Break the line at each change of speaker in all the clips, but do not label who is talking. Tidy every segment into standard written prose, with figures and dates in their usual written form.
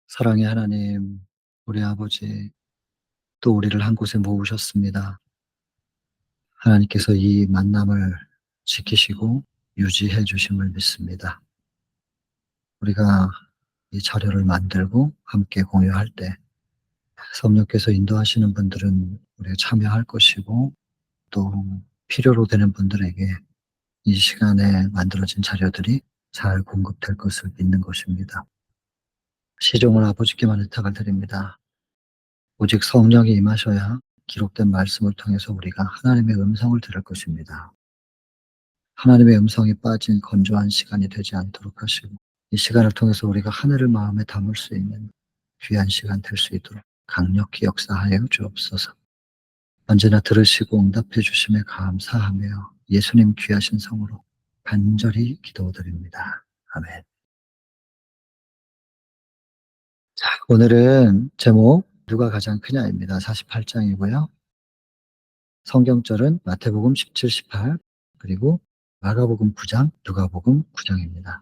사랑의 하나님, 우리 아버지, 또 우리를 한 곳에 모으셨습니다. 하나님께서 이 만남을 지키시고 유지해 주심을 믿습니다. 우리가 이 자료를 만들고 함께 공유할 때 성령께서 인도하시는 분들은 우리가 참여할 것이고, 또 필요로 되는 분들에게 이 시간에 만들어진 자료들이 잘 공급될 것을 믿는 것입니다. 시종을 아버지께만 의탁을 드립니다. 오직 성령이 임하셔야 기록된 말씀을 통해서 우리가 하나님의 음성을 들을 것입니다. 하나님의 음성이 빠진 건조한 시간이 되지 않도록 하시고, 이 시간을 통해서 우리가 하늘을 마음에 담을 수 있는 귀한 시간 될 수 있도록 강력히 역사하여 주옵소서. 언제나 들으시고 응답해 주심에 감사하며 예수님 귀하신 성으로 간절히 기도드립니다. 아멘. 오늘은 제목 누가 가장 크냐입니다. 48장이고요. 성경절은 마태복음 17, 18, 그리고 마가복음 9장, 누가복음 9장입니다.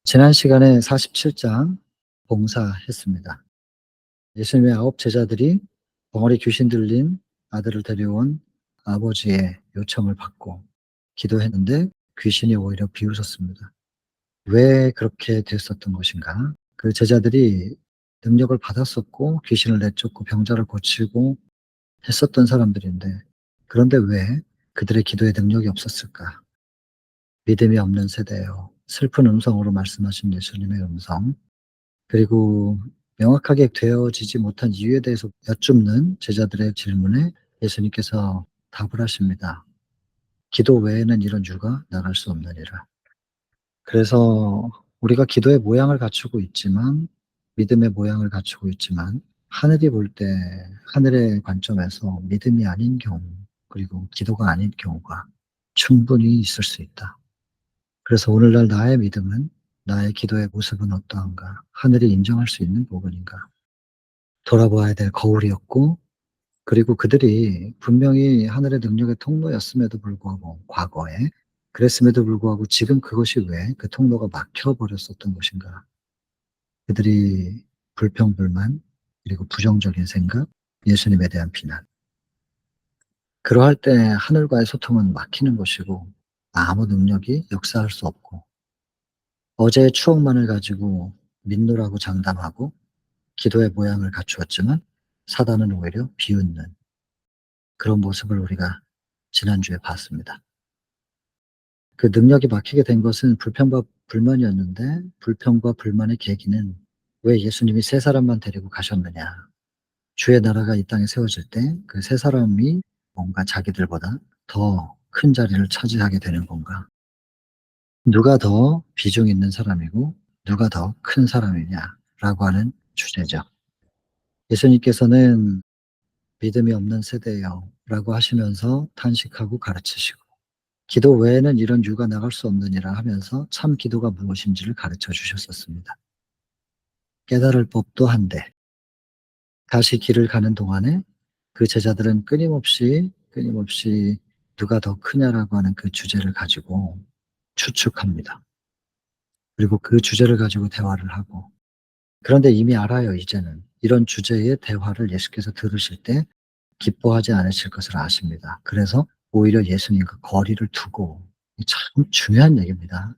지난 시간에 47장 봉사했습니다. 예수님의 9 제자들이 벙어리 귀신 들린 아들을 데려온 아버지의 요청을 받고 기도했는데 귀신이 오히려 비웃었습니다. 왜 그렇게 됐었던 것인가? 그 제자들이 능력을 받았었고 귀신을 내쫓고 병자를 고치고 했었던 사람들인데, 그런데 왜 그들의 기도에 능력이 없었을까? 믿음이 없는 세대예요. 슬픈 음성으로 말씀하신 예수님의 음성, 그리고 명확하게 되어지지 못한 이유에 대해서 여쭙는 제자들의 질문에 예수님께서 답을 하십니다. 기도 외에는 이런 유가 나갈 수 없느니라. 그래서 우리가 기도의 모양을 갖추고 있지만, 믿음의 모양을 갖추고 있지만, 하늘이 볼 때 하늘의 관점에서 믿음이 아닌 경우, 그리고 기도가 아닌 경우가 충분히 있을 수 있다. 그래서 오늘날 나의 믿음은, 나의 기도의 모습은 어떠한가? 하늘이 인정할 수 있는 부분인가? 돌아보아야 될 거울이었고, 그리고 그들이 분명히 하늘의 능력의 통로였음에도 불구하고, 과거에 그랬음에도 불구하고 지금 그것이 왜 그 통로가 막혀 버렸었던 것인가? 그들이 불평불만, 그리고 부정적인 생각, 예수님에 대한 비난. 그러할 때 하늘과의 소통은 막히는 것이고 아무 능력이 역사할 수 없고, 어제의 추억만을 가지고 민노라고 장담하고 기도의 모양을 갖추었지만 사단은 오히려 비웃는 그런 모습을 우리가 지난주에 봤습니다. 그 능력이 막히게 된 것은 불평과 불만이었는데, 불평과 불만의 계기는 왜 예수님이 세 사람만 데리고 가셨느냐. 주의 나라가 이 땅에 세워질 때 그 세 사람이 뭔가 자기들보다 더 큰 자리를 차지하게 되는 건가. 누가 더 비중 있는 사람이고 누가 더 큰 사람이냐라고 하는 주제죠. 예수님께서는 믿음이 없는 세대여 라고 하시면서 탄식하고 가르치시고, 기도 외에는 이런 유가 나갈 수 없느니라 하면서 참 기도가 무엇인지를 가르쳐 주셨었습니다. 깨달을 법도 한데, 다시 길을 가는 동안에 그 제자들은 끊임없이 누가 더 크냐라고 하는 그 주제를 가지고 추측합니다. 그리고 그 주제를 가지고 대화를 하고, 그런데 이미 알아요. 이제는 이런 주제의 대화를 예수께서 들으실 때 기뻐하지 않으실 것을 아십니다. 그래서 오히려 예수님과 거리를 두고, 참 중요한 얘기입니다.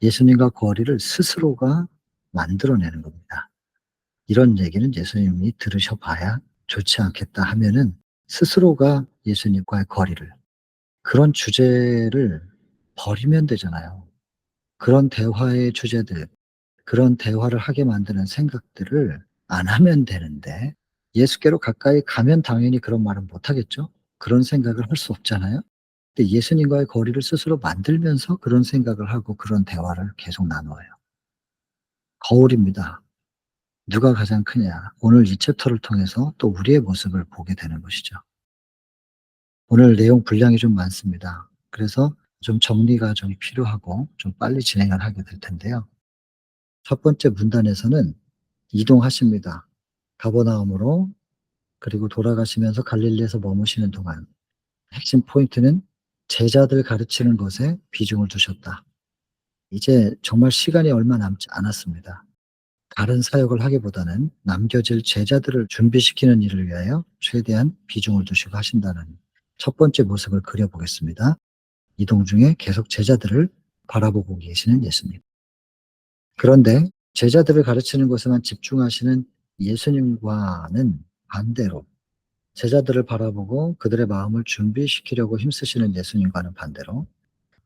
예수님과 거리를 스스로가 만들어내는 겁니다. 이런 얘기는 예수님이 들으셔 봐야 좋지 않겠다 하면은 스스로가 예수님과의 거리를, 그런 주제를 버리면 되잖아요. 그런 대화의 주제들, 그런 대화를 하게 만드는 생각들을 안 하면 되는데, 예수께로 가까이 가면 당연히 그런 말은 못 하겠죠. 그런 생각을 할 수 없잖아요. 근데 예수님과의 거리를 스스로 만들면서 그런 생각을 하고 그런 대화를 계속 나눠요. 거울입니다. 누가 가장 크냐. 오늘 이 챕터를 통해서 또 우리의 모습을 보게 되는 것이죠. 오늘 내용 분량이 좀 많습니다. 그래서 좀 정리가 좀 필요하고 좀 빨리 진행을 하게 될 텐데요. 첫 번째 문단에서는 이동하십니다. 가버나움으로, 그리고 돌아가시면서 갈릴리에서 머무시는 동안 핵심 포인트는 제자들 가르치는 것에 비중을 두셨다. 이제 정말 시간이 얼마 남지 않았습니다. 다른 사역을 하기보다는 남겨질 제자들을 준비시키는 일을 위하여 최대한 비중을 두시고 하신다는 첫 번째 모습을 그려보겠습니다. 이동 중에 계속 제자들을 바라보고 계시는 예수님. 그런데 제자들을 가르치는 것에만 집중하시는 예수님과는 반대로 제자들을 바라보고 그들의 마음을 준비시키려고 힘쓰시는 예수님과는 반대로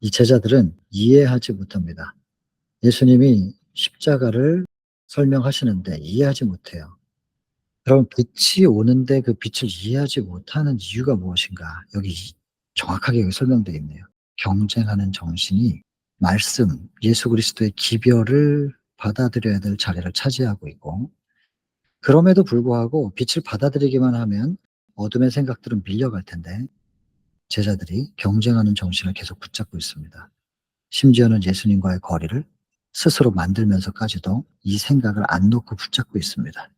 이 제자들은 이해하지 못합니다. 예수님이 십자가를 설명하시는데 이해하지 못해요. 그럼 빛이 오는데 그 빛을 이해하지 못하는 이유가 무엇인가? 여기 정확하게 설명되어 있네요. 경쟁하는 정신이 말씀, 예수 그리스도의 기별을 받아들여야 될 자리를 차지하고 있고, 그럼에도 불구하고 빛을 받아들이기만 하면 어둠의 생각들은 밀려갈 텐데 제자들이 경쟁하는 정신을 계속 붙잡고 있습니다. 심지어는 예수님과의 거리를 스스로 만들면서까지도 이 생각을 안 놓고 붙잡고 있습니다.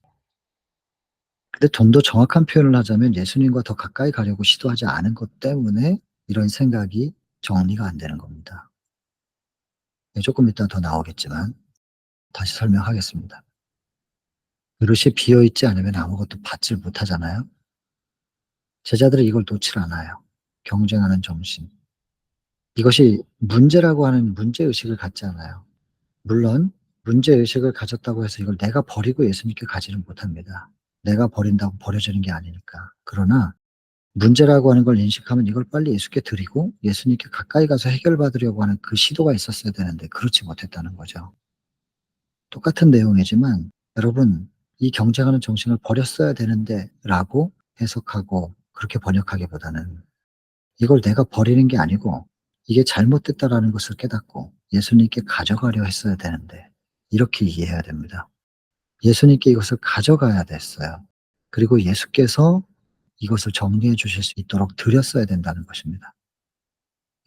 근데 좀 더 정확한 표현을 하자면 예수님과 더 가까이 가려고 시도하지 않은 것 때문에 이런 생각이 정리가 안 되는 겁니다. 조금 이따 더 나오겠지만 다시 설명하겠습니다. 그릇이 비어 있지 않으면 아무것도 받질 못하잖아요. 제자들이 이걸 놓질 않아요. 경쟁하는 정신. 이것이 문제라고 하는 문제의식을 갖지 않아요. 물론 문제의식을 가졌다고 해서 이걸 내가 버리고 예수님께 가지는 못합니다. 내가 버린다고 버려지는 게 아니니까. 그러나 문제라고 하는 걸 인식하면 이걸 빨리 예수께 드리고 예수님께 가까이 가서 해결받으려고 하는 그 시도가 있었어야 되는데 그렇지 못했다는 거죠. 똑같은 내용이지만 여러분, 이 경쟁하는 정신을 버렸어야 되는데 라고 해석하고 그렇게 번역하기보다는 이걸 내가 버리는 게 아니고 이게 잘못됐다라는 것을 깨닫고 예수님께 가져가려 했어야 되는데 이렇게 이해해야 됩니다. 예수님께 이것을 가져가야 됐어요. 그리고 예수께서 이것을 정리해 주실 수 있도록 드렸어야 된다는 것입니다.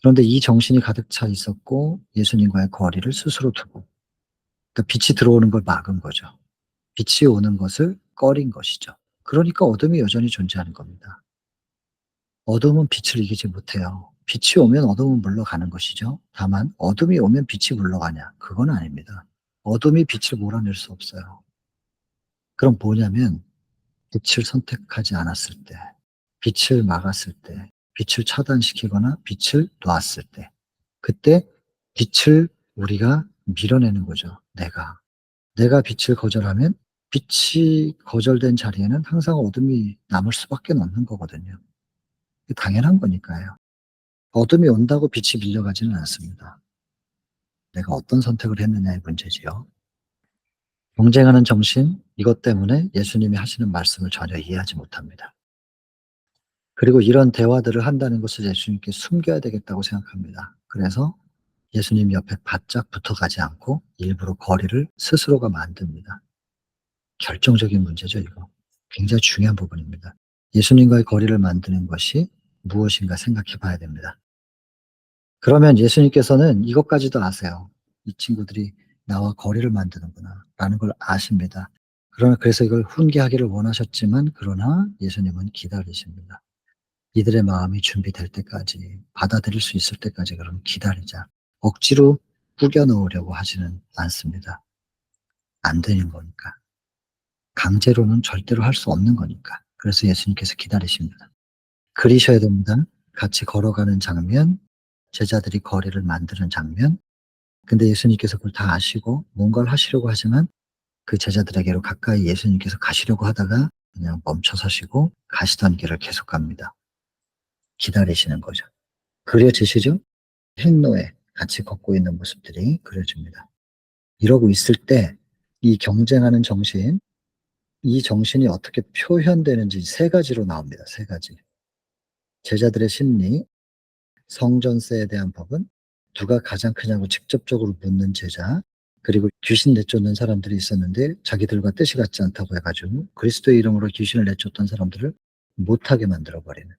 그런데 이 정신이 가득 차 있었고 예수님과의 거리를 스스로 두고, 그러니까 빛이 들어오는 걸 막은 거죠. 빛이 오는 것을 꺼린 것이죠. 그러니까 어둠이 여전히 존재하는 겁니다. 어둠은 빛을 이기지 못해요. 빛이 오면 어둠은 물러가는 것이죠. 다만 어둠이 오면 빛이 물러가냐? 그건 아닙니다. 어둠이 빛을 몰아낼 수 없어요. 그럼 뭐냐면 빛을 선택하지 않았을 때, 빛을 막았을 때, 빛을 차단시키거나 빛을 놨을 때, 그때 빛을 우리가 밀어내는 거죠. 내가 빛을 거절하면 빛이 거절된 자리에는 항상 어둠이 남을 수밖에 없는 거거든요. 당연한 거니까요. 어둠이 온다고 빛이 밀려가지는 않습니다. 내가 어떤 선택을 했느냐의 문제지요. 경쟁하는 정신, 이것 때문에 예수님이 하시는 말씀을 전혀 이해하지 못합니다. 그리고 이런 대화들을 한다는 것을 예수님께 숨겨야 되겠다고 생각합니다. 그래서 예수님 옆에 바짝 붙어가지 않고 일부러 거리를 스스로가 만듭니다. 결정적인 문제죠, 이거. 굉장히 중요한 부분입니다. 예수님과의 거리를 만드는 것이 무엇인가 생각해 봐야 됩니다. 그러면 예수님께서는 이것까지도 아세요. 이 친구들이 나와 거리를 만드는구나 라는 걸 아십니다. 그래서 이걸 훈계하기를 원하셨지만 그러나 예수님은 기다리십니다. 이들의 마음이 준비될 때까지, 받아들일 수 있을 때까지 그럼 기다리자. 억지로 꾸겨 넣으려고 하지는 않습니다. 안 되는 거니까. 강제로는 절대로 할 수 없는 거니까. 그래서 예수님께서 기다리십니다. 그리셔야 됩니다. 같이 걸어가는 장면, 제자들이 거리를 만드는 장면. 근데 예수님께서 그걸 다 아시고 뭔가를 하시려고 하지만 그 제자들에게로 가까이 예수님께서 가시려고 하다가 그냥 멈춰 서시고 가시던 길을 계속 갑니다. 기다리시는 거죠. 그려지시죠? 행로에 같이 걷고 있는 모습들이 그려집니다. 이러고 있을 때 이 경쟁하는 정신, 이 정신이 어떻게 표현되는지 세 가지로 나옵니다. 세 가지. 제자들의 심리, 성전세에 대한 법은, 누가 가장 크냐고 직접적으로 묻는 제자, 그리고 귀신 내쫓는 사람들이 있었는데 자기들과 뜻이 같지 않다고 해가지고 그리스도의 이름으로 귀신을 내쫓던 사람들을 못하게 만들어버리는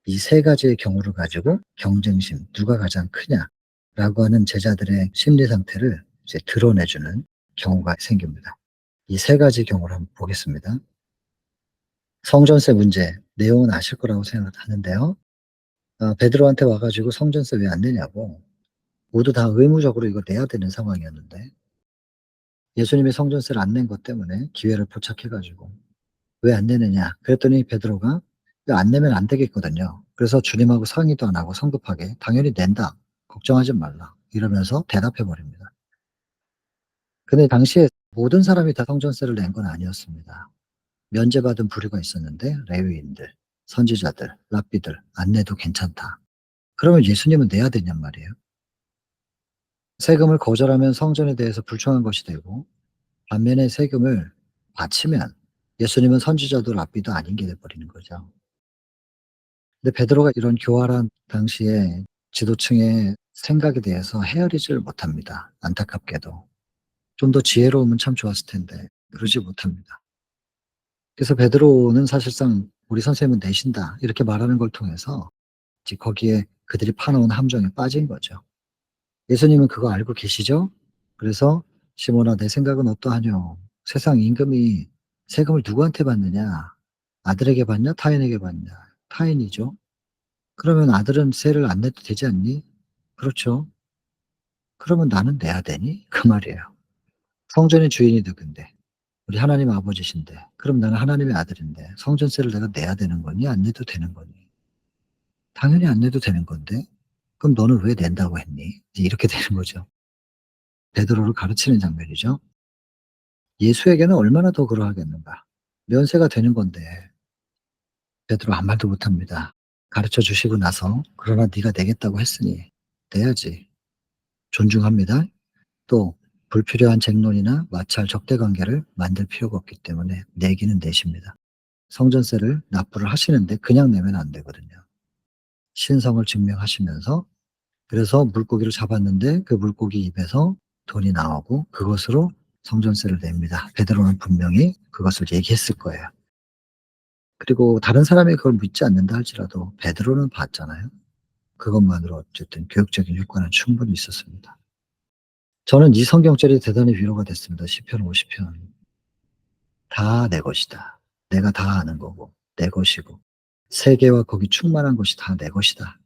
이 세 가지의 경우를 가지고 경쟁심, 누가 가장 크냐라고 하는 제자들의 심리 상태를 이제 드러내주는 경우가 생깁니다. 이 세 가지 경우를 한번 보겠습니다. 성전세 문제, 내용은 아실 거라고 생각하는데요. 베드로한테 와가지고 성전세 왜 안 내냐고 모두 다 의무적으로 이걸 내야 되는 상황이었는데 예수님이 성전세를 안 낸 것 때문에 기회를 포착해 가지고 "왜 안 내느냐?" 그랬더니 베드로가 그 안 내면 안 되겠거든요. 그래서 주님하고 상의도 안 하고 성급하게 "당연히 낸다. 걱정하지 말라." 이러면서 대답해 버립니다. 근데 당시에 모든 사람이 다 성전세를 낸 건 아니었습니다. 면제받은 부류가 있었는데 레위인들, 선지자들, 랍비들 "안 내도 괜찮다." 그러면 예수님은 내야 되냔 말이에요. 세금을 거절하면 성전에 대해서 불충한 것이 되고, 반면에 세금을 바치면 예수님은 선지자도 랍비도 아닌 게 돼 버리는 거죠. 근데 베드로가 이런 교활한 당시에 지도층의 생각에 대해서 헤아리지를 못합니다, 안타깝게도. 좀 더 지혜로우면 참 좋았을 텐데 그러지 못합니다. 그래서 베드로는 사실상 "우리 선생님은 내신다." 이렇게 말하는 걸 통해서 이제 거기에 그들이 파놓은 함정에 빠진 거죠. 예수님은 그거 알고 계시죠? 그래서 "시몬아 내 생각은 어떠하뇨? 세상 임금이 세금을 누구한테 받느냐? 아들에게 받냐 타인에게 받냐?" 타인이죠. "그러면 아들은 세를 안 내도 되지 않니?" "그렇죠." "그러면 나는 내야 되니?" 그 말이에요. 성전의 주인이 누군데? 우리 하나님 아버지신데, 그럼 나는 하나님의 아들인데 성전세를 내가 내야 되는 거니 안 내도 되는 거니? 당연히 안 내도 되는 건데 "그럼 너는 왜 낸다고 했니?" 이제 이렇게 되는 거죠. 베드로를 가르치는 장면이죠. 예수에게는 얼마나 더 그러하겠는가. 면세가 되는 건데 베드로 아무 말도 못합니다. 가르쳐 주시고 나서 "그러나 네가 내겠다고 했으니 내야지." 존중합니다. 또 불필요한 쟁론이나 마찰, 적대 관계를 만들 필요가 없기 때문에 내기는 내십니다. 성전세를 납부를 하시는데 그냥 내면 안 되거든요. 신성을 증명하시면서, 그래서 물고기를 잡았는데 그 물고기 입에서 돈이 나오고 그것으로 성전세를 냅니다. 베드로는 분명히 그것을 얘기했을 거예요. 그리고 다른 사람이 그걸 믿지 않는다 할지라도 베드로는 봤잖아요. 그것만으로 어쨌든 교육적인 효과는 충분히 있었습니다. 저는 이 성경절이 대단히 위로가 됐습니다. 시편 50편. 다 내 것이다. 내가 다 아는 거고 내 것이고 세계와 거기 충만한 것이 다 내 것이다.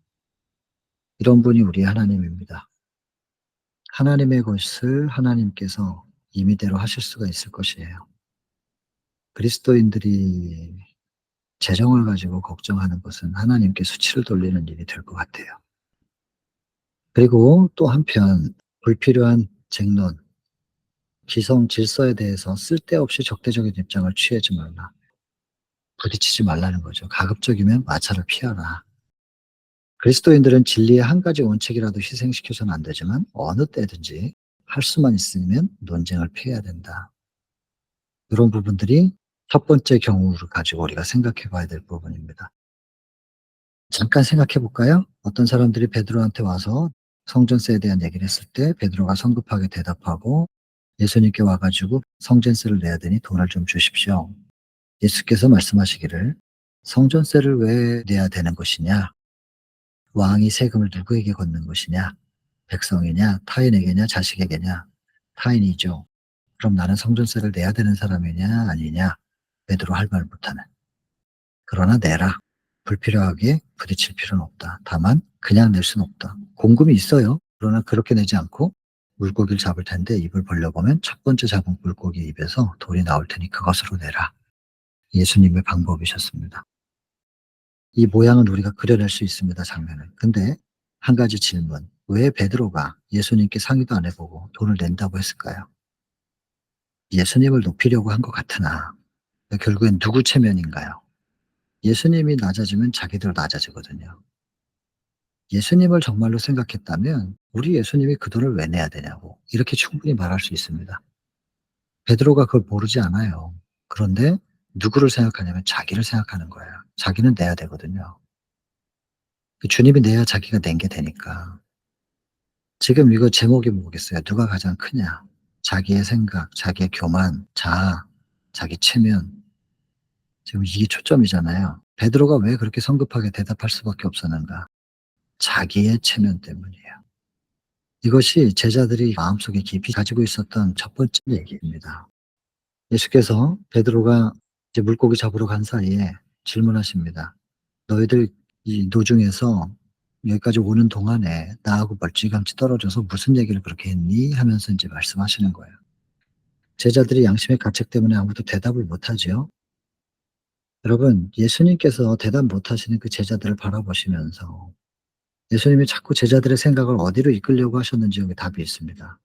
이런 분이 우리의 하나님입니다. 하나님의 것을 하나님께서 임의대로 하실 수가 있을 것이에요. 그리스도인들이 재정을 가지고 걱정하는 것은 하나님께 수치를 돌리는 일이 될 것 같아요. 그리고 또 한편 불필요한 쟁론, 기성 질서에 대해서 쓸데없이 적대적인 입장을 취하지 말라. 부딪히지 말라는 거죠. 가급적이면 마찰을 피하라. 그리스도인들은 진리의 한 가지 원칙이라도 희생시켜서는 안 되지만 어느 때든지 할 수만 있으면 논쟁을 피해야 된다. 이런 부분들이 첫 번째 경우를 가지고 우리가 생각해 봐야 될 부분입니다. 잠깐 생각해 볼까요? 어떤 사람들이 베드로한테 와서 성전세에 대한 얘기를 했을 때 베드로가 성급하게 대답하고 예수님께 와 가지고 "성전세를 내야 되니 돈을 좀 주십시오." 예수께서 말씀하시기를 "성전세를 왜 내야 되는 것이냐? 왕이 세금을 누구에게 걷는 것이냐? 백성이냐? 타인에게냐? 자식에게냐? 타인이죠. 그럼 나는 성전세를 내야 되는 사람이냐 아니냐?" 베드로 할 말 못하는. "그러나 내라. 불필요하게 부딪힐 필요는 없다. 다만 그냥 낼 수는 없다. 공금이 있어요. 그러나 그렇게 내지 않고 물고기를 잡을 텐데 입을 벌려보면 첫 번째 잡은 물고기 입에서 돌이 나올 테니 그것으로 내라." 예수님의 방법이셨습니다. 이 모양은 우리가 그려낼 수 있습니다, 장면을. 근데 한 가지 질문. 왜 베드로가 예수님께 상의도 안 해 보고 돈을 낸다고 했을까요? 예수님을 높이려고 한 것 같으나 결국엔 누구 체면인가요? 예수님이 낮아지면 자기도 낮아지거든요. 예수님을 정말로 생각했다면 "우리 예수님이 그 돈을 왜 내야 되냐."고 이렇게 충분히 말할 수 있습니다. 베드로가 그걸 모르지 않아요. 그런데 누구를 생각하냐면 자기를 생각하는 거예요. 자기는 내야 되거든요. 그 주님이 내야 자기가 낸 게 되니까. 지금 이거 제목이 뭐겠어요? 누가 가장 크냐? 자기의 생각, 자기의 교만, 자아, 자기 체면. 지금 이게 초점이잖아요. 베드로가 왜 그렇게 성급하게 대답할 수밖에 없었는가? 자기의 체면 때문이에요. 이것이 제자들이 마음속에 깊이 가지고 있었던 첫 번째 얘기입니다. 예수께서 베드로가 이제 물고기 잡으러 간 사이에 질문하십니다. "너희들 이 노중에서 여기까지 오는 동안에 나하고 멀찌감치 떨어져서 무슨 얘기를 그렇게 했니?" 하면서 인제 말씀하시는 거예요. 제자들이 양심의 가책 때문에 아무도 대답을 못하지요. 여러분, 예수님께서 대답 못하시는 그 제자들을 바라보시면서 예수님이 자꾸 제자들의 생각을 어디로 이끌려고 하셨는지 여기 답이 있습니다.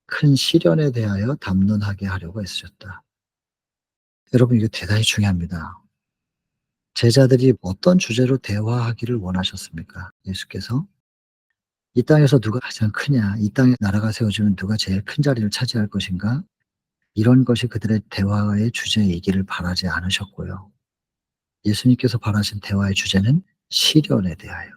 큰 시련에 대하여 담론하게 하려고 애쓰셨다. 여러분, 이거 대단히 중요합니다. 제자들이 어떤 주제로 대화하기를 원하셨습니까? 예수께서 이 땅에서 누가 가장 크냐? 이 땅에 나라가 세워지면 누가 제일 큰 자리를 차지할 것인가? 이런 것이 그들의 대화의 주제이기를 바라지 않으셨고요. 예수님께서 바라신 대화의 주제는 시련에 대하여,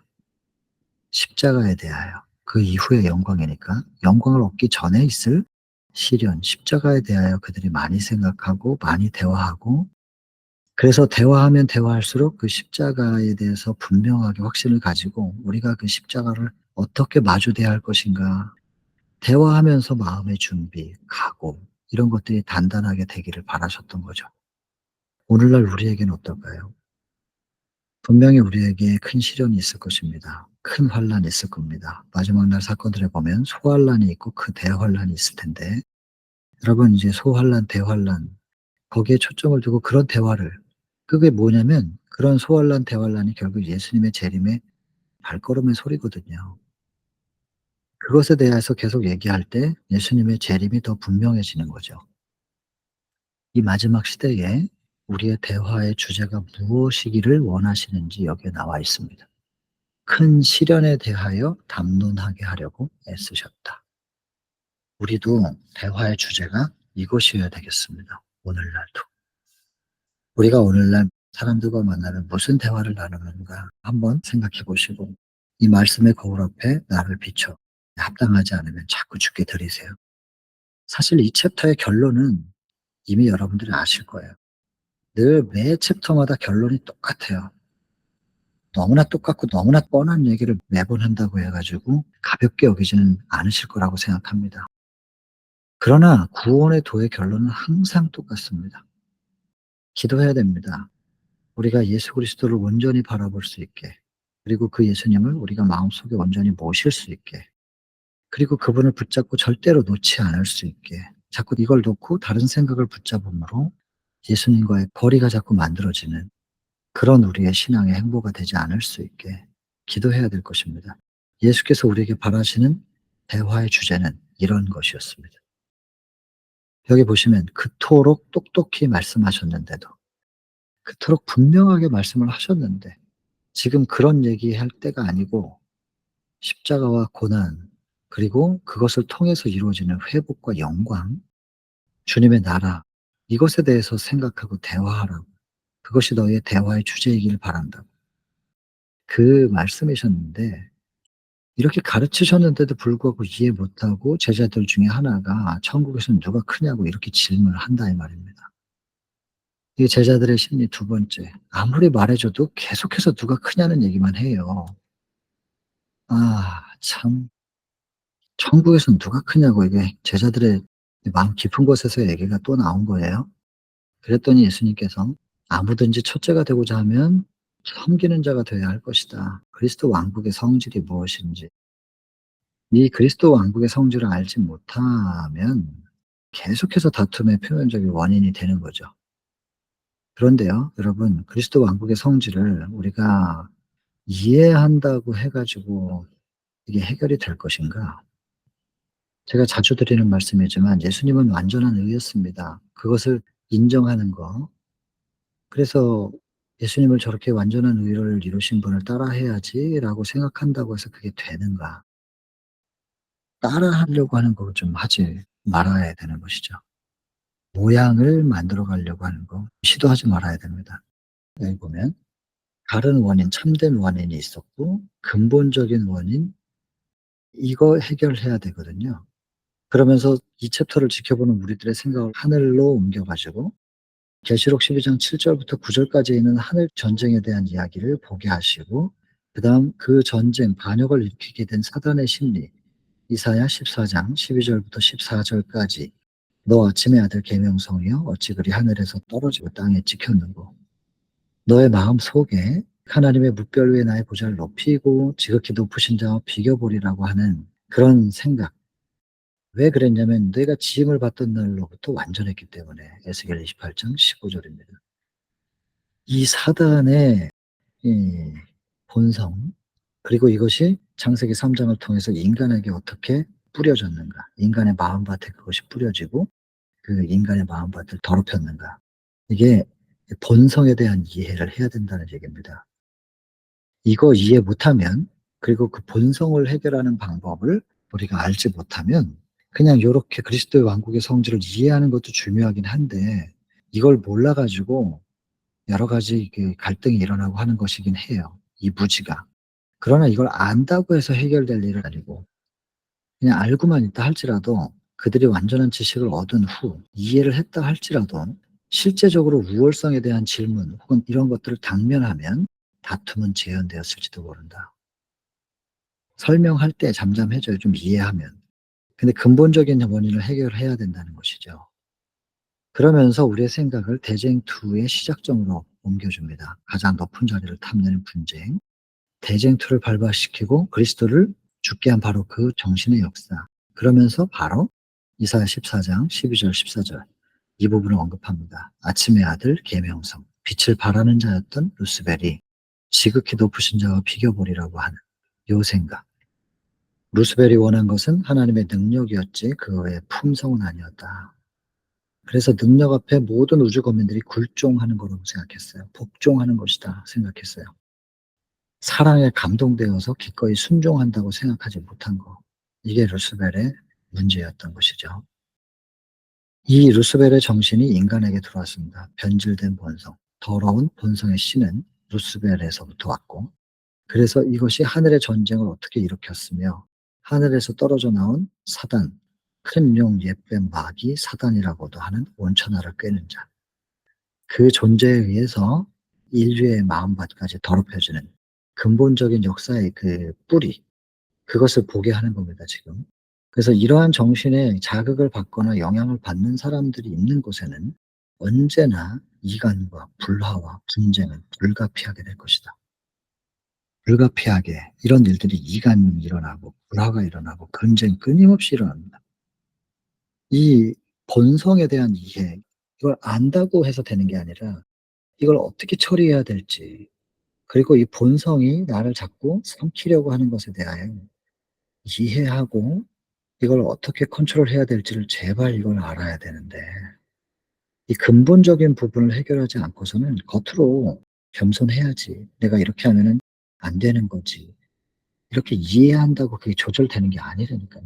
십자가에 대하여, 그 이후의 영광이니까 영광을 얻기 전에 있을 시련, 십자가에 대하여 그들이 많이 생각하고 많이 대화하고, 그래서 대화하면 대화할수록 그 십자가에 대해서 분명하게 확신을 가지고 우리가 그 십자가를 어떻게 마주대야 할 것인가, 대화하면서 마음의 준비, 각오, 이런 것들이 단단하게 되기를 바라셨던 거죠. 오늘날 우리에게는 어떨까요? 분명히 우리에게 큰 시련이 있을 것입니다. 큰 환란이 있을 겁니다. 마지막 날 사건들에 보면 소환란이 있고 그 대환란이 있을 텐데, 여러분, 이제 소환란, 대환란, 거기에 초점을 두고 그런 대화를, 그게 뭐냐면 그런 소환란, 대환란이 결국 예수님의 재림의 발걸음의 소리거든요. 그것에 대해서 계속 얘기할 때 예수님의 재림이 더 분명해지는 거죠. 이 마지막 시대에 우리의 대화의 주제가 무엇이기를 원하시는지 여기에 나와 있습니다. 큰 시련에 대하여 담론하게 하려고 애쓰셨다. 우리도 대화의 주제가 이것이어야 되겠습니다. 오늘날도. 우리가 오늘날 사람들과 만나면 무슨 대화를 나누는가 한번 생각해 보시고, 이 말씀의 거울 앞에 나를 비춰 합당하지 않으면 자꾸 죽게 들이세요. 사실 이 챕터의 결론은 이미 여러분들이 아실 거예요. 늘 매 챕터마다 결론이 똑같아요. 너무나 똑같고 너무나 뻔한 얘기를 매번 한다고 해 가지고 가볍게 여기지는 않으실 거라고 생각합니다. 그러나 구원의 도의 결론은 항상 똑같습니다. 기도해야 됩니다. 우리가 예수 그리스도를 온전히 바라볼 수 있게, 그리고 그 예수님을 우리가 마음속에 온전히 모실 수 있게, 그리고 그분을 붙잡고 절대로 놓지 않을 수 있게, 자꾸 이걸 놓고 다른 생각을 붙잡음으로 예수님과의 거리가 자꾸 만들어지는 그런 우리의 신앙의 행보가 되지 않을 수 있게 기도해야 될 것입니다. 예수께서 우리에게 바라시는 대화의 주제는 이런 것이었습니다. 여기 보시면 그토록 똑똑히 말씀하셨는데도, 그토록 분명하게 말씀을 하셨는데 지금 그런 얘기할 때가 아니고 십자가와 고난, 그리고 그것을 통해서 이루어지는 회복과 영광, 주님의 나라, 이것에 대해서 생각하고 대화하라고. 그것이 너희의 대화의 주제이길 바란다고. 그 말씀이셨는데, 이렇게 가르치셨는데도 불구하고 이해 못하고 제자들 중에 하나가 천국에서는 누가 크냐고 이렇게 질문을 한다 이 말입니다. 이게 제자들의 심리 두 번째. 아무리 말해 줘도 계속해서 누가 크냐는 얘기만 해요. 아 참, 천국에서는 누가 크냐고, 이게 제자들의 마음 깊은 곳에서 얘기가 또 나온 거예요. 그랬더니 예수님께서 "아무든지 첫째가 되고자 하면 섬기는 자가 되어야 할 것이다." 그리스도 왕국의 성질이 무엇인지, 이 그리스도 왕국의 성질을 알지 못하면 계속해서 다툼의 표면적인 원인이 되는 거죠. 그런데요, 여러분, 그리스도 왕국의 성질을 우리가 이해한다고 해 가지고 이게 해결이 될 것인가? 제가 자주 드리는 말씀이지만 예수님은 완전한 의였습니다. 그것을 인정하는 거. 그래서 '예수님을 저렇게 완전한 의를 이루신 분을 따라해야지.'라고 생각한다고 해서 그게 되는가? 따라하려고 하는 거 좀 하지 말아야 되는 것이죠. 모양을 만들어 가려고 하는 거 시도하지 말아야 됩니다. 여기 보면 다른 원인, 참된 원인이 있었고 근본적인 원인, 이거 해결해야 되거든요. 그러면서 이 챕터를 지켜보는 우리들의 생각을 하늘로 옮겨 가지고 계시록 12장 7 절부터 9 절까지 있는 하늘 전쟁에 대한 이야기를 보게 하시고, 그다음 그 전쟁 반역을 일으키게 된 사단의 심리, 이사야 14장 12 절부터 14 절까지 "너 아침의 아들 계명성이여 어찌 그리 하늘에서 떨어지고 땅에 찍혔는고. 너의 마음속에 하나님의 뭇별 위에 나의 보좌를 높이고 지극히 높으신 자와 비교 보리라고 하는 그런 생각, 왜 그랬냐면 내가 지음을 받던 날로부터 완전했기 때문에. 에스겔 28장 15절입니다. 이 사단의 이 본성, 그리고 이것이 창세기 3장을 통해서 인간에게 어떻게 뿌려졌는가, 인간의 마음밭에 그것이 뿌려지고 그 인간의 마음밭을 더럽혔는가, 이게 본성에 대한 이해를 해야 된다는 얘기입니다. 이거 이해 못하면, 그리고 그 본성을 해결하는 방법을 우리가 알지 못하면 그냥 요렇게 그리스도의 왕국의 성질을 이해하는 것도 중요하긴 한데 이걸 몰라 가지고 여러 가지 그 갈등이 일어나고 하는 것이긴 해요, 이 무지가. 그러나 이걸 안다고 해서 해결될 일은 아니고, 그냥 알고만 있다 할지라도, 그들이 완전한 지식을 얻은 후 이해를 했다 할지라도 실제적으로 우월성에 대한 질문 혹은 이런 것들을 당면하면 다툼은 재현되었을지도 모른다. 설명할 때 잠잠해져요, 좀 이해하면. 근데 근본적인 원인을 해결해야 된다는 것이죠. 그러면서 우리의 생각을 대쟁투의 시작점으로 옮겨줍니다. 가장 높은 자리를 탐내는 분쟁. 대쟁투를 발발시키고 그리스도를 죽게 한 바로 그 정신의 역사. 그러면서 바로 이사야 14장 12절 14절 이 부분을 언급합니다. 아침의 아들 계명성, 빛을 발하는 자였던 루스벨이 지극히 높으신 자와 비교보리라고 하는 요 생각. 루스벨이 원한 것은 하나님의 능력이었지 그의 품성은 아니었다. 그래서 능력 앞에 모든 우주 거민들이 굴종하는 거라고 생각했어요. 복종하는 것이다 생각했어요. 사랑에 감동되어서 기꺼이 순종한다고 생각하지 못한 거. 이게 루스벨의 문제였던 것이죠. 이 루스벨의 정신이 인간에게 들어왔습니다. 변질된 본성, 더러운 본성의 씨는 루스벨에서부터 왔고, 그래서 이것이 하늘의 전쟁을 어떻게 일으켰으며 하늘에서 떨어져 나온 사단, 큰 용 옛뱀 마귀 사단이라고도 하는 온천하를 꿰는 자, 그 존재에 의해서 인류의 마음밭까지 더럽혀지는 근본적인 역사의 그 뿌리, 그것을 보게 하는 겁니다, 지금. 그래서 이러한 정신에 자극을 받거나 영향을 받는 사람들이 있는 곳에는 언제나 이간과 불화와 분쟁은 불가피하게 될 것이다. 불가피하게 이런 일들이 이간이 일어나고 불화가 일어나고 분쟁 끊임없이 일어납니다. 이 본성에 대한 이해, 이걸 안다고 해서 되는 게 아니라 이걸 어떻게 처리해야 될지, 그리고 이 본성이 나를 자꾸 삼키려고 하는 것에 대하여 이해하고 이걸 어떻게 컨트롤해야 될지를 제발 이걸 알아야 되는데, 이 근본적인 부분을 해결하지 않고서는 겉으로 겸손해야지, 내가 이렇게 하면은 안 되는 거지, 이렇게 이해한다고 그게 조절되는 게 아니라니까요.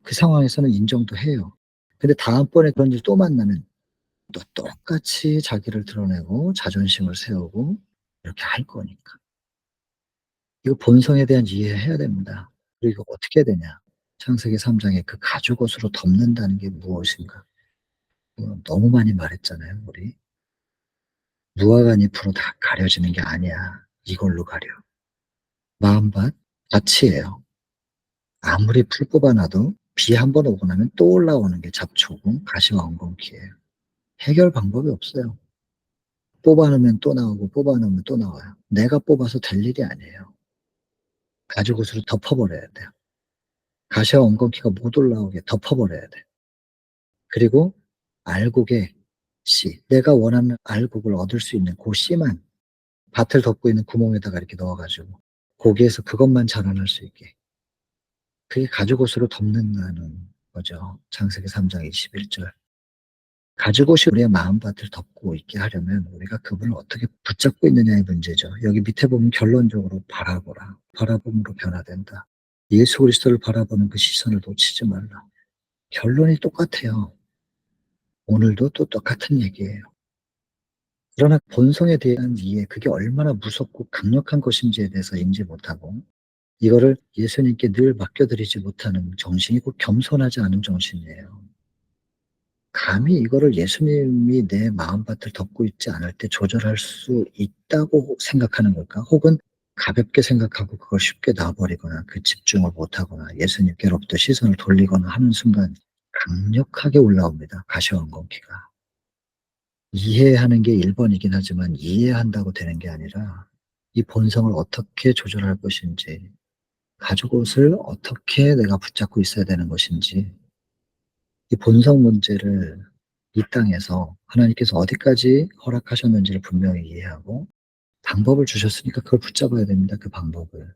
그 상황에서는 인정도 해요. 근데 다음번에 그런 일 또 만나면 또 똑같이 자기를 드러내고 자존심을 세우고 이렇게 할 거니까. 이거 본성에 대한 이해해야 됩니다. 그리고 이거 어떻게 해야 되냐. 창세기 3 장에 그 가죽옷으로 덮는다는 게 무엇인가. 너무 많이 말했잖아요, 우리. 무화과 잎으로 다 가려지는 게 아니야. 이걸로 가려. 마음밭, 밭이에요. 아무리 풀 뽑아놔도 비 한 번 오고 나면 또 올라오는 게 잡초고 가시와 엉겅퀴예요. 해결 방법이 없어요. 뽑아놓으면 또 나오고 뽑아놓으면 또 나와요. 내가 뽑아서 될 일이 아니에요. 가죽옷으로 덮어버려야 돼요. 가시와 엉겅퀴가 못 올라오게 덮어버려야 돼요. 그리고 알곡의 씨, 내가 원하는 알곡을 얻을 수 있는 그 씨만 밭을 덮고 있는 구멍에다가 이렇게 넣어 가지고 거기에서 그것만 자라날 수 있게, 그게 가죽옷으로 덮는다는 거죠. 창세기 3장 21절. 가죽옷이 우리의 마음밭을 덮고 있게 하려면 우리가 그분을 어떻게 붙잡고 있느냐의 문제죠. 여기 밑에 보면 결론적으로 바라보라. 바라봄으로 변화된다. 예수 그리스도를 바라보는 그 시선을 놓치지 말라. 결론이 똑같아요. 오늘도 또 똑같은 얘기예요. 그러나 본성에 대한 이해, 그게 얼마나 무섭고 강력한 것인지에 대해서 인지 못하고 이거를 예수님께 늘 맡겨드리지 못하는 정신이 곧 겸손하지 않은 정신이에요. 감히 이거를 예수님이 내 마음밭을 덮고 있지 않을 때 조절할 수 있다고 생각하는 걸까? 혹은 가볍게 생각하고 그걸 쉽게 놔버리거나 그 집중을 못하거나 예수님께로부터 시선을 돌리거나 하는 순간 강력하게 올라옵니다, 가시와 엉겅퀴가. 이해하는 게 1번이긴 하지만 이해한다고 되는 게 아니라 이 본성을 어떻게 조절할 것인지, 가죽옷을 어떻게 내가 붙잡고 있어야 되는 것인지, 이 본성 문제를 이 땅에서 하나님께서 어디까지 허락하셨는지를 분명히 이해하고 방법을 주셨으니까 그걸 붙잡아야 됩니다, 그 방법을.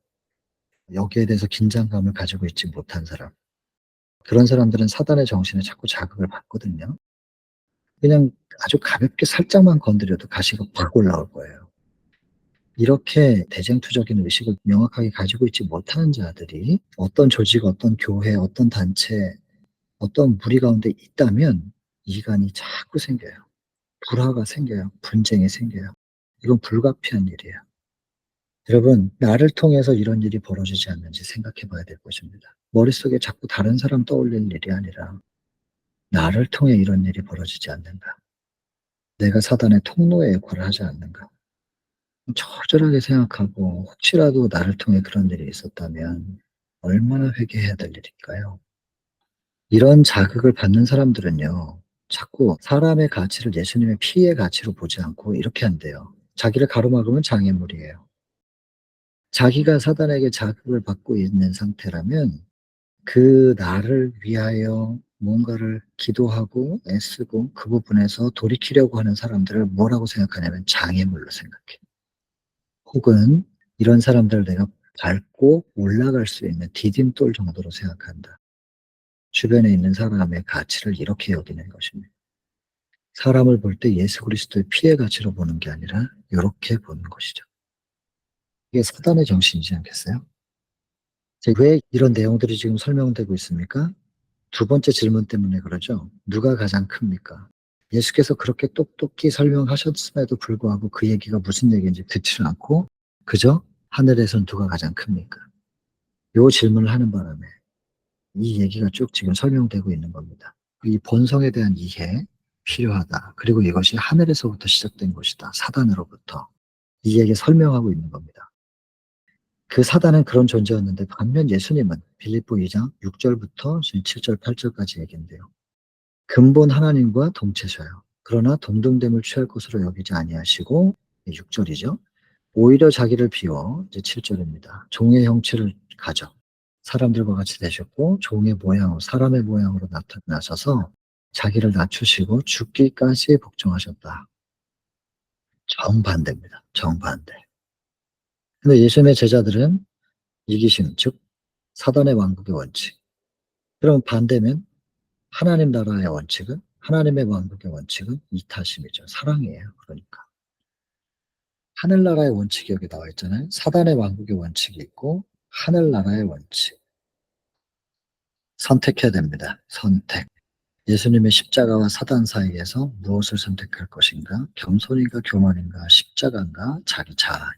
여기에 대해서 긴장감을 가지고 있지 못한 사람. 그런 사람들은 사단의 정신에 자꾸 자극을 받거든요. 그냥 아주 가볍게 살짝만 건드려도 가시가 확 올라올 거예요. 이렇게 대쟁투적인 의식을 명확하게 가지고 있지 못하는 자들이 어떤 조직, 어떤 교회, 어떤 단체, 어떤 무리 가운데 있다면 이간이 자꾸 생겨요. 불화가 생겨요. 분쟁이 생겨요. 이건 불가피한 일이에요. 여러분, 나를 통해서 이런 일이 벌어지지 않는지 생각해 봐야 될 것입니다. 머릿속에 자꾸 다른 사람 떠올리는 일이 아니라 나를 통해 이런 일이 벌어지지 않는가? 내가 사단의 통로의 역할을 하지 않는가? 처절하게 생각하고 혹시라도 나를 통해 그런 일이 있었다면 얼마나 회개해야 될 일일까요? 이런 자극을 받는 사람들은요, 자꾸 사람의 가치를 예수님의 피의 가치로 보지 않고 이렇게 한대요. 자기를 가로막으면 장애물이에요. 자기가 사단에게 자극을 받고 있는 상태라면 그 나를 위하여 뭔가를 기도하고 애쓰고 그 부분에서 돌이키려고 하는 사람들을 뭐라고 생각하냐면 장애물로 생각해. 혹은 이런 사람들을 내가 밟고 올라갈 수 있는 디딤돌 정도로 생각한다. 주변에 있는 사람의 가치를 이렇게 여기는 것입니다. 사람을 볼 때 예수 그리스도의 피의 가치로 보는 게 아니라 요렇게 보는 것이죠. 이게 사단의 정신이지 않겠어요? 왜 이런 내용들이 지금 설명되고 있습니까? 두 번째 질문 때문에 그러죠. 누가 가장 큽니까? 예수께서 그렇게 똑똑히 설명하셨음에도 불구하고 그 얘기가 무슨 얘기인지 듣지를 않고 그저 하늘에선 누가 가장 큽니까? 요 질문을 하는 바람에 이 얘기가 쭉 지금 설명되고 있는 겁니다. 이 본성에 대한 이해 필요하다. 그리고 이것이 하늘에서부터 시작된 것이다. 사단으로부터. 이 얘기 설명하고 있는 겁니다. 그 사단은 그런 존재였는데 반면 예수님은 빌립보 2장 6절부터 7절, 8절까지 얘기인데요. 근본 하나님과 동체셔요. 그러나 동등됨을 취할 것으로 여기지 아니하시고 6절이죠. 오히려 자기를 비워 이제 7절입니다. 종의 형체를 가져 사람들과 같이 되셨고 종의 모양으로 사람의 모양으로 나타나셔서 자기를 낮추시고 죽기까지 복종하셨다. 정반대입니다. 정반대. 근데 예수님의 제자들은 이기심, 즉 사단의 왕국의 원칙. 그럼 반대면 하나님 나라의 원칙은 하나님의 왕국의 원칙은 이타심이죠. 사랑이에요. 그러니까. 하늘나라의 원칙이 여기 나와 있잖아요. 사단의 왕국의 원칙이 있고 하늘나라의 원칙. 선택해야 됩니다. 선택. 예수님의 십자가와 사단 사이에서 무엇을 선택할 것인가? 겸손인가 교만인가? 십자가인가? 자기 자아.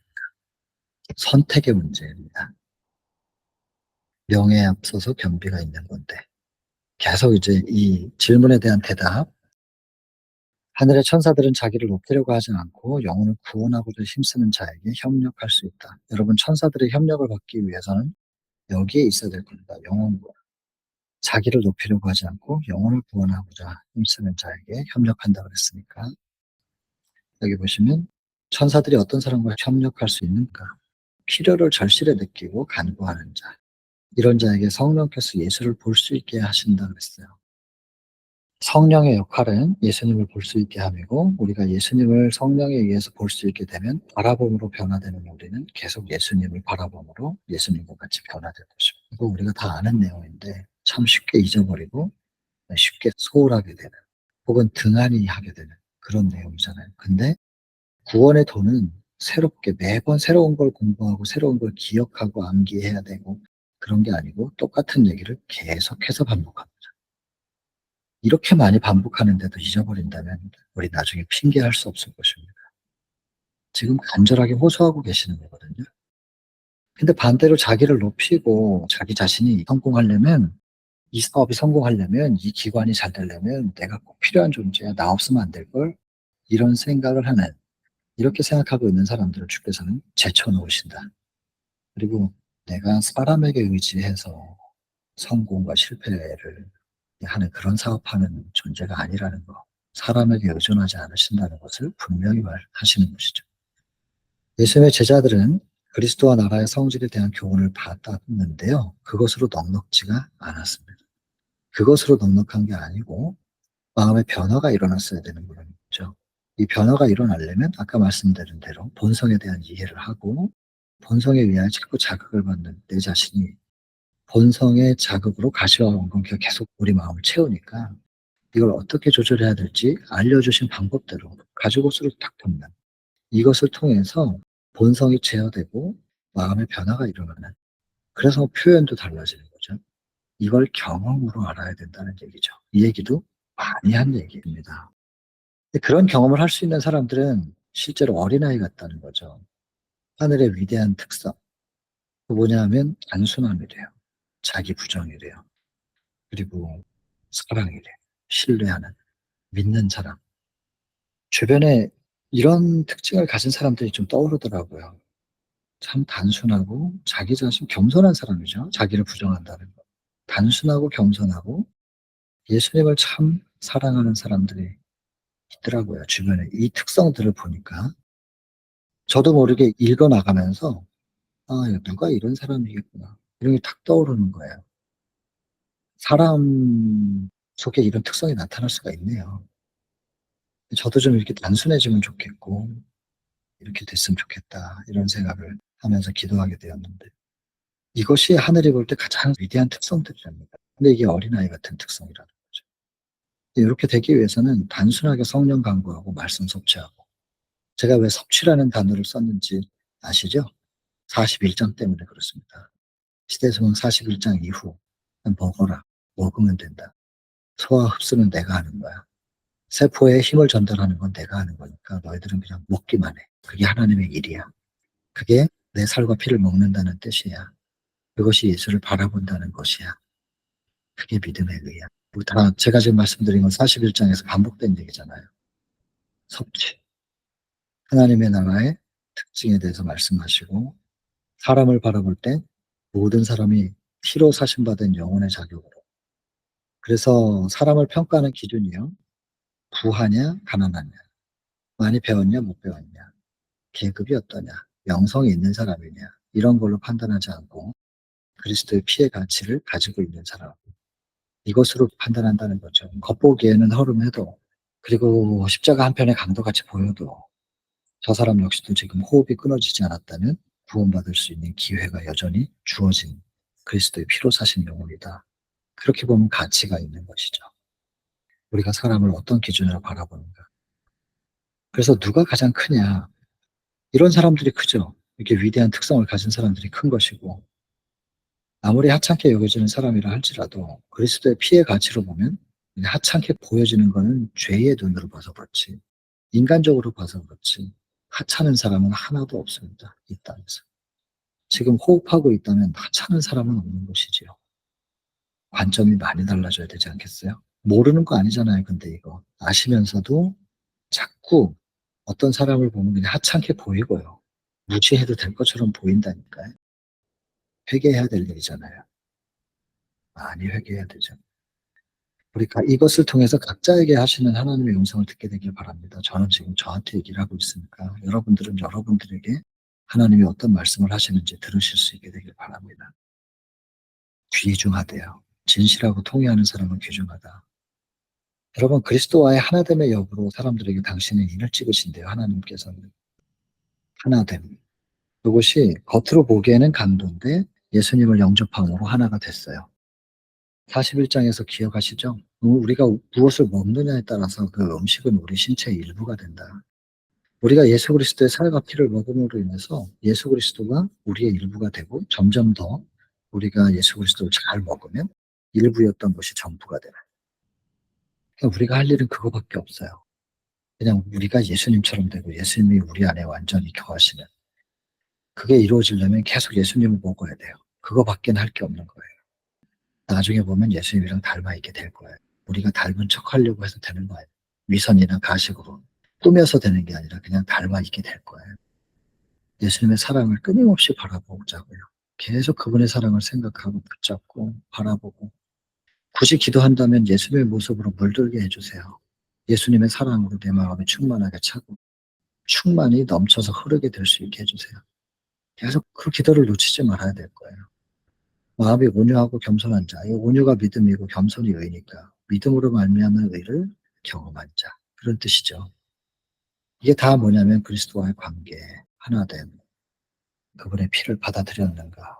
선택의 문제입니다. 명예에 앞서서 겸비가 있는 건데. 계속 이제 이 질문에 대한 대답. 하늘의 천사들은 자기를 높이려고 하지 않고 영혼을 구원하고자 힘쓰는 자에게 협력할 수 있다. 여러분, 천사들의 협력을 받기 위해서는 여기에 있어야 될 겁니다. 영혼 구원. 자기를 높이려고 하지 않고 영혼을 구원하고자 힘쓰는 자에게 협력한다 그랬으니까 여기 보시면 천사들이 어떤 사람과 협력할 수 있는가? 필요를 절실히 느끼고 간구하는 자. 이런 자에게 성령께서 예수를 볼 수 있게 하신다 그랬어요. 성령의 역할은 예수님을 볼 수 있게 함이고 우리가 예수님을 성령에 의해서 볼 수 있게 되면 바라봄으로 변화되는 우리는 계속 예수님을 바라봄으로 예수님과 같이 변화될 것입니다. 이거 우리가 다 아는 내용인데 참 쉽게 잊어버리고 쉽게 소홀하게 되는 혹은 등한히 하게 되는 그런 내용이잖아요. 근데 구원의 도는 새롭게 매번 새로운 걸 공부하고 새로운 걸 기억하고 암기해야 되고 그런 게 아니고 똑같은 얘기를 계속해서 반복합니다. 이렇게 많이 반복하는데도 잊어버린다면 우리 나중에 핑계할 수 없을 것입니다. 지금 간절하게 호소하고 계시는 거거든요. 근데 반대로 자기를 높이고 자기 자신이 성공하려면 이 사업이 성공하려면 이 기관이 잘 되려면 내가 꼭 필요한 존재야. 나 없으면 안 될걸? 이런 생각을 하는 이렇게 생각하고 있는 사람들을 주께서는 제쳐놓으신다. 그리고 내가 사람에게 의지해서 성공과 실패를 하는 그런 사업하는 존재가 아니라는 거. 사람에게 의존하지 않으신다는 것을 분명히 말하시는 것이죠. 예수님의 제자들은 그리스도와 나라의 성질에 대한 교훈을 받았는데요. 그것으로 넉넉지가 않았습니다. 그것으로 넉넉한 게 아니고 마음의 변화가 일어났어야 되는 거죠. 이 변화가 일어나려면 아까 말씀드린 대로 본성에 대한 이해를 하고, 본성에 의한 자꾸 자극을 받는 내 자신이 본성의 자극으로 가시와 원근기가 계속 우리 마음을 채우니까 이걸 어떻게 조절해야 될지 알려주신 방법대로 가지고서를 딱 보면 이것을 통해서 본성이 제어되고 마음의 변화가 일어나는, 그래서 표현도 달라지는 거죠. 이걸 경험으로 알아야 된다는 얘기죠. 이 얘기도 많이 한 얘기입니다. 그런 경험을 할 수 있는 사람들은 실제로 어린아이 같다는 거죠. 하늘의 위대한 특성. 그 뭐냐 하면 단순함이래요. 자기 부정이래요. 그리고 사랑이래요. 신뢰하는, 믿는 사람. 주변에 이런 특징을 가진 사람들이 좀 떠오르더라고요. 참 단순하고 자기 자신 겸손한 사람이죠. 자기를 부정한다는 거. 단순하고 겸손하고 예수님을 참 사랑하는 사람들이 있더라고요. 주변에 이 특성들을 보니까 저도 모르게 읽어 나가면서 '아, 누가 이런 사람이겠구나.' 이런 게 탁 떠오르는 거예요. 사람 속에 이런 특성이 나타날 수가 있네요. 저도 좀 이렇게 단순해지면 좋겠고 '이렇게 됐으면 좋겠다.' 이런 생각을 하면서 기도하게 되었는데, 이것이 하늘이 볼 때 가장 위대한 특성들이랍니다. 근데 이게 어린아이 같은 특성이라는 거죠. 이렇게 되기 위해서는 단순하게 성령 강구하고 말씀 섭취하고, 제가 왜 섭취라는 단어를 썼는지 아시죠? 41장 때문에 그렇습니다. 시대성경 41장 이후 먹어라. 먹으면 된다. 소화 흡수는 내가 하는 거야. 세포에 힘을 전달하는 건 내가 하는 거니까 너희들은 그냥 먹기만 해. 그게 하나님의 일이야. 그게 내 살과 피를 먹는다는 뜻이야. 그것이 예수를 바라본다는 것이야. 그게 믿음의 의야. 다 제가 지금 말씀드린 건 41장에서 반복된 얘기잖아요. 섭취. 하나님의 나라의 특징에 대해서 말씀하시고, 사람을 바라볼 때 모든 사람이 피로 사심받은 영혼의 자격으로. 그래서 사람을 평가하는 기준이요. 부하냐, 가난하냐, 많이 배웠냐, 못 배웠냐, 계급이 어떠냐, 명성이 있는 사람이냐, 이런 걸로 판단하지 않고 그리스도의 피의 가치를 가지고 있는 사람, 이것으로 판단한다는 거죠. 겉보기에는 허름해도, 그리고 십자가 한 편의 강도같이 보여도 저 사람 역시도 지금 호흡이 끊어지지 않았다면 구원받을 수 있는 기회가 여전히 주어진 그리스도의 피로 사신 영혼이다. 그렇게 보면 가치가 있는 것이죠. 우리가 사람을 어떤 기준으로 바라보는가. 그래서 누가 가장 크냐. 이런 사람들이 크죠. 이렇게 위대한 특성을 가진 사람들이 큰 것이고, 아무리 하찮게 여겨지는 사람이라 할지라도 그리스도의 피의 가치로 보면 하찮게 보여지는 거는 죄의 눈으로 봐서 그렇지, 인간적으로 봐서 그렇지 하찮은 사람은 하나도 없습니다. 이 땅에서. 지금 호흡하고 있다면 하찮은 사람은 없는 것이지요. 관점이 많이 달라져야 되지 않겠어요? 모르는 거 아니잖아요. 근데 이거 아시면서도 자꾸 어떤 사람을 보면 그냥 하찮게 보이고요. 무시해도 될 것처럼 보인다니까요. 회개해야 될 일이잖아요. 많이 회개해야 되죠. 우리가 이것을 통해서 각자에게 하시는 하나님의 음성을 듣게 되길 바랍니다. 저는 지금 저한테 얘기를 하고 있으니까 여러분들은 여러분들에게 하나님이 어떤 말씀을 하시는지 들으실 수 있게 되길 바랍니다. 귀중하대요. 진실하고 통회하는 사람은 귀중하다. 여러분, 그리스도와의 하나됨의 여부로 사람들에게 당신의 인을 찍으신대요. 하나님께서는. 하나됨. 그것이 겉으로 보기에는 강도인데 예수님을 영접함으로 하나가 됐어요. 41장에서 기억하시죠? 우리가 무엇을 먹느냐에 따라서 그 음식은 우리 신체의 일부가 된다. 우리가 예수 그리스도의 살과 피를 먹음으로 인해서 예수 그리스도가 우리의 일부가 되고, 점점 더 우리가 예수 그리스도를 잘 먹으면 일부였던 것이 전부가 되는. 그러니까 우리가 할 일은 그거밖에 없어요. 그냥 우리가 예수님처럼 되고 예수님이 우리 안에 완전히 거하시는, 그게 이루어지려면 계속 예수님을 먹어야 돼요. 그거밖에는 할 게 없는 거예요. 나중에 보면 예수님이랑 닮아 있게 될 거예요. 우리가 닮은 척 하려고 해서 되는 거예요. 위선이나 가식으로 꾸며서 되는 게 아니라 그냥 닮아 있게 될 거예요. 예수님의 사랑을 끊임없이 바라보자고요. 계속 그분의 사랑을 생각하고 붙잡고 바라보고, 굳이 기도한다면 예수님의 모습으로 물들게 해주세요. 예수님의 사랑으로 내 마음이 충만하게 차고 충만히 넘쳐서 흐르게 될 수 있게 해주세요. 계속 그 기도를 놓치지 말아야 될 거예요. 마음이 온유하고 겸손한 자. 이 온유가 믿음이고 겸손이 의니까 믿음으로 말미암는 의를 경험한 자. 그런 뜻이죠. 이게 다 뭐냐면 그리스도와의 관계, 하나됨, 그분의 피를 받아들였는가.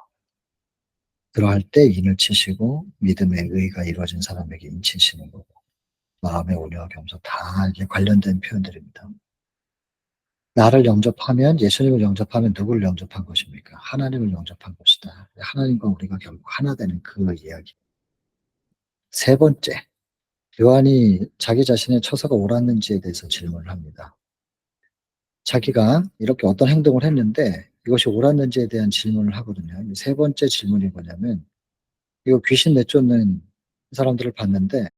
그러할 때 인을 치시고 믿음의 의가 이루어진 사람에게 인치시는 거고, 마음의 온유와 겸손 다 이게 관련된 표현들입니다. 나를 영접하면, 예수님을 영접하면 누구를 영접한 것입니까? 하나님을 영접한 것이다. 하나님과 우리가 결국 하나 되는 그 이야기. 세 번째, 요한이 자기 자신의 처사가 옳았는지에 대해서 질문을 합니다. 자기가 이렇게 어떤 행동을 했는데 이것이 옳았는지에 대한 질문을 하거든요. 세 번째 질문이 뭐냐면, 이거 귀신 내쫓는 사람들을 봤는데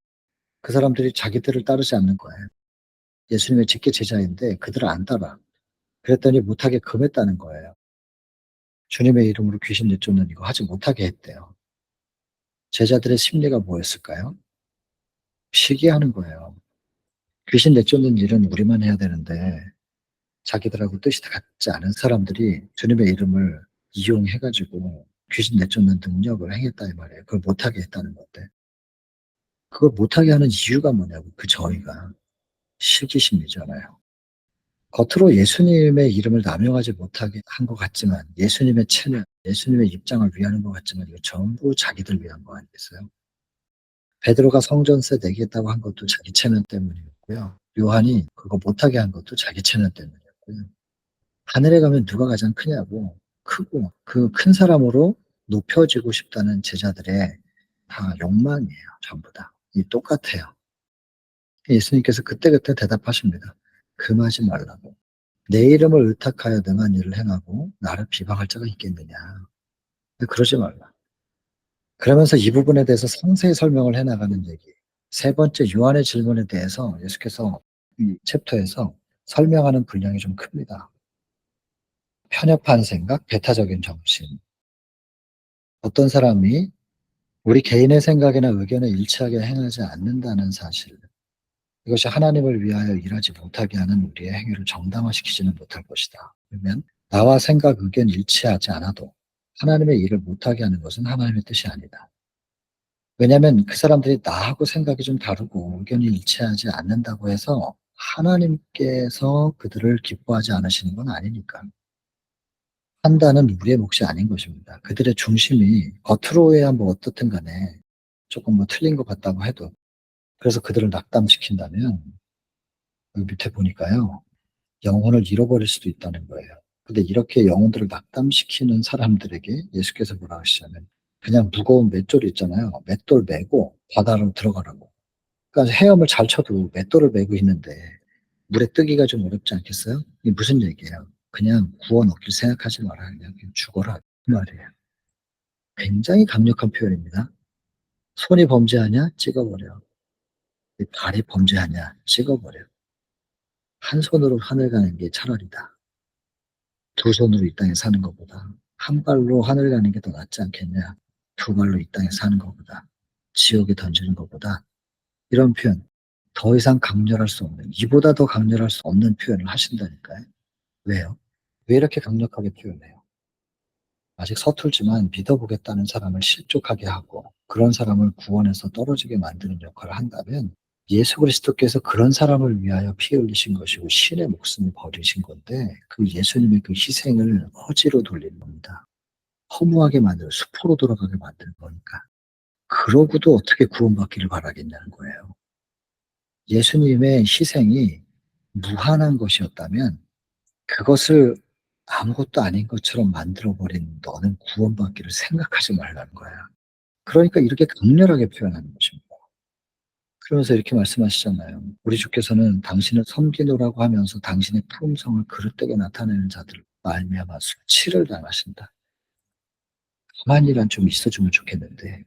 그 사람들이 자기들을 따르지 않는 거예요. 예수님의 직계 제자인데 그들을 안 따라. 그랬더니 못하게 금했다는 거예요. 주님의 이름으로 귀신 내쫓는 이거 하지 못하게 했대요. 제자들의 심리가 뭐였을까요? 시기하는 거예요. 귀신 내쫓는 일은 우리만 해야 되는데 자기들하고 뜻이 같지 않은 사람들이 주님의 이름을 이용해 가지고 귀신 내쫓는 능력을 행했다 이 말이에요. 그걸 못하게 했다는 건데, 그걸 못하게 하는 이유가 뭐냐고. 그 저희가 시기심이잖아요. 겉으로 예수님의 이름을 남용하지 못하게 한 것 같지만, 예수님의 체면, 예수님의 입장을 위하는 것 같지만 이거 전부 자기들 위한 거 아니겠어요? 베드로가 성전세 내겠다고 한 것도 자기 체면 때문이었고요. 요한이 그거 못하게 한 것도 자기 체면 때문이었고요. 하늘에 가면 누가 가장 크냐고, 크고 그 큰 사람으로 높여지고 싶다는 제자들의 다 욕망이에요. 전부 다. 이 똑같아요. 예수님께서 그때그때 대답하십니다. 금하지 말라고. 내 이름을 의탁하여 능한 일을 행하고 나를 비방할 자가 있겠느냐. 그러지 말라. 그러면서 이 부분에 대해서 상세히 설명을 해나가는 얘기. 세 번째 요한의 질문에 대해서 예수께서 이 챕터에서 설명하는 분량이 좀 큽니다. 편협한 생각, 배타적인 정신. 어떤 사람이 우리 개인의 생각이나 의견에 일치하게 행하지 않는다는 사실. 이것이 하나님을 위하여 일하지 못하게 하는 우리의 행위를 정당화시키지는 못할 것이다. 그러면 나와 생각, 의견 일치하지 않아도 하나님의 일을 못하게 하는 것은 하나님의 뜻이 아니다. 왜냐하면 그 사람들이 나하고 생각이 좀 다르고 의견이 일치하지 않는다고 해서 하나님께서 그들을 기뻐하지 않으시는 건 아니니까. 판단은 우리의 몫이 아닌 것입니다. 그들의 중심이 겉으로야 뭐 어떻든 간에 조금 뭐 틀린 것 같다고 해도, 그래서 그들을 낙담시킨다면 여기 밑에 보니까요, 영혼을 잃어버릴 수도 있다는 거예요. 근데 이렇게 영혼들을 낙담시키는 사람들에게 예수께서 뭐라 하시냐면, 그냥 무거운 맷돌 있잖아요. 맷돌 메고 바다로 들어가라고. 그러니까 헤엄을 잘 쳐도 맷돌을 메고 있는데 물에 뜨기가 좀 어렵지 않겠어요? 이게 무슨 얘기예요? 그냥 구원 얻길 생각하지 마라. 그냥 죽어라. 그 말이에요. 굉장히 강력한 표현입니다. 손이 범죄하냐? 찍어버려. 발이 범죄하냐? 찍어버려. 한 손으로 하늘 가는 게 차라리다. 두 손으로 이 땅에 사는 것보다. 한 발로 하늘 가는 게 더 낫지 않겠냐? 두 발로 이 땅에 사는 것보다. 지옥에 던지는 것보다. 이런 표현. 더 이상 강렬할 수 없는, 이보다 더 강렬할 수 없는 표현을 하신다니까요. 왜요? 왜 이렇게 강력하게 표현해요? 아직 서툴지만 믿어보겠다는 사람을 실족하게 하고 그런 사람을 구원에서 떨어지게 만드는 역할을 한다면, 예수 그리스도께서 그런 사람을 위하여 피 흘리신 것이고 신의 목숨을 버리신 건데 그 예수님의 그 희생을 허지로 돌리는 겁니다. 허무하게 만들어 수포로 돌아가게 만드는 거니까. 그러고도 어떻게 구원받기를 바라겠냐는 거예요. 예수님의 희생이 무한한 것이었다면 그것을 아무것도 아닌 것처럼 만들어버린 너는 구원받기를 생각하지 말라는 거야. 그러니까 이렇게 강렬하게 표현하는 것입니다. 그러면서 이렇게 말씀하시잖아요. 우리 주께서는 당신을 섬기노라고 하면서 당신의 품성을 그릇되게 나타내는 자들 말미암아 수치를 당하신다. 가만히란 좀 있어주면 좋겠는데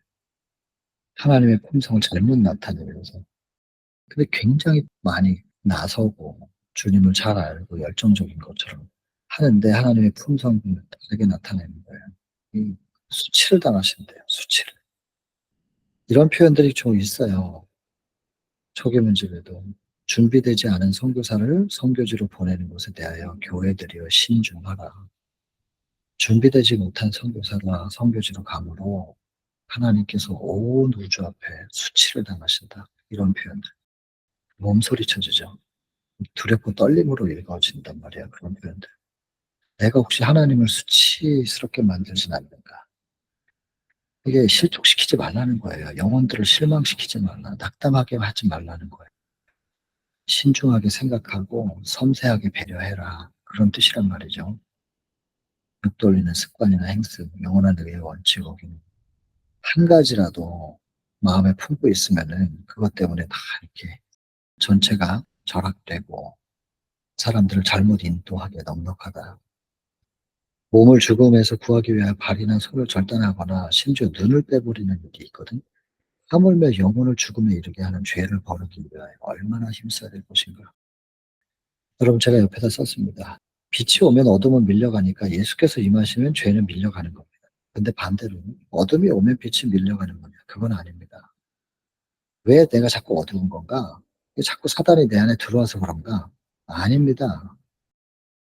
하나님의 품성을 잘못 나타내면서, 근데 굉장히 많이 나서고 주님을 잘 알고 열정적인 것처럼 하는데 하나님의 품성을 다르게 나타내는 거예요. 이 수치를 당하신대요. 수치를. 이런 표현들이 좀 있어요. 초기 문집에도 준비되지 않은 선교사를 선교지로 보내는 것에 대하여 교회들이여 신중하라. 준비되지 못한 선교사가 선교지로 가므로 하나님께서 온 우주 앞에 수치를 당하신다. 이런 표현들. 몸소리 쳐지죠. 두렵고 떨림으로 읽어진단 말이야. 그런 표현들. 내가 혹시 하나님을 수치스럽게 만들진 않는가? 이게 실족시키지 말라는 거예요. 영혼들을 실망시키지 말라. 낙담하게 하지 말라는 거예요. 신중하게 생각하고 섬세하게 배려해라. 그런 뜻이란 말이죠. 욕돌리는 습관이나 행습, 영원한 의의 원칙 어기는 한 가지라도 마음에 품고 있으면은 그것 때문에 다 이렇게 전체가 절약되고 사람들을 잘못 인도하게 넉넉하다. 몸을 죽음에서 구하기 위하여 발이나 손을 절단하거나 심지어 눈을 빼버리는 일이 있거든. 하물며 영혼을 죽음에 이르게 하는 죄를 벌이기 위하여 얼마나 힘써야 될 것인가. 여러분 제가 옆에다 썼습니다. 빛이 오면 어둠은 밀려가니까 예수께서 임하시면 죄는 밀려가는 겁니다. 근데 반대로 어둠이 오면 빛이 밀려가는 거냐? 그건 아닙니다. 왜 내가 자꾸 어두운 건가? 왜 자꾸 사단이 내 안에 들어와서 그런가? 아닙니다.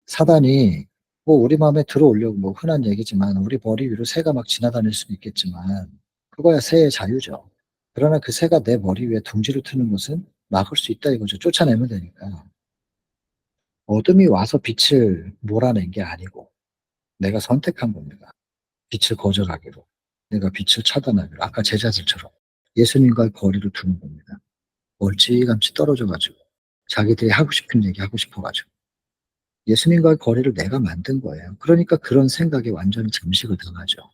사단이 뭐 우리 마음에 들어오려고 뭐 흔한 얘기지만 우리 머리 위로 새가 막 지나다닐 수는 있겠지만 그거야 새의 자유죠. 그러나 그 새가 내 머리 위에 둥지를 트는 것은 막을 수 있다 이거죠. 쫓아내면 되니까. 어둠이 와서 빛을 몰아낸 게 아니고 내가 선택한 겁니다. 빛을 거절하기로. 내가 빛을 차단하기로. 아까 제자들처럼 예수님과의 거리를 두는 겁니다. 멀찌감치 떨어져 가지고 자기들이 하고 싶은 얘기 하고 싶어 가지고 예수님과의 거리를 내가 만든 거예요. 그러니까 그런 생각에 완전히 잠식을 당하죠.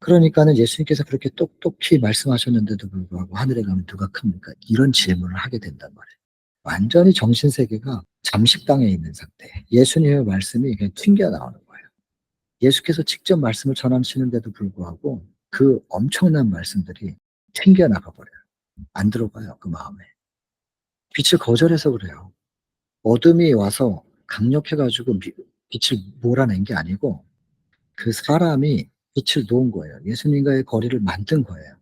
그러니까는 예수님께서 그렇게 똑똑히 말씀하셨는데도 불구하고 하늘에 가면 누가 큽니까? 이런 질문을 하게 된단 말이에요. 완전히 정신세계가 잠식당해 있는 상태. 예수님의 말씀이 그냥 튕겨나오는 거예요. 예수께서 직접 말씀을 전하시는데도 불구하고 그 엄청난 말씀들이 튕겨나가 버려요. 안 들어가요, 그 마음에. 빛을 거절해서 그래요. 어둠이 와서 강력해 가지고 빛을 몰아낸 게 아니고 그 사람이 빛을 놓은 거예요. 예수님과의 거리를 만든 거예요.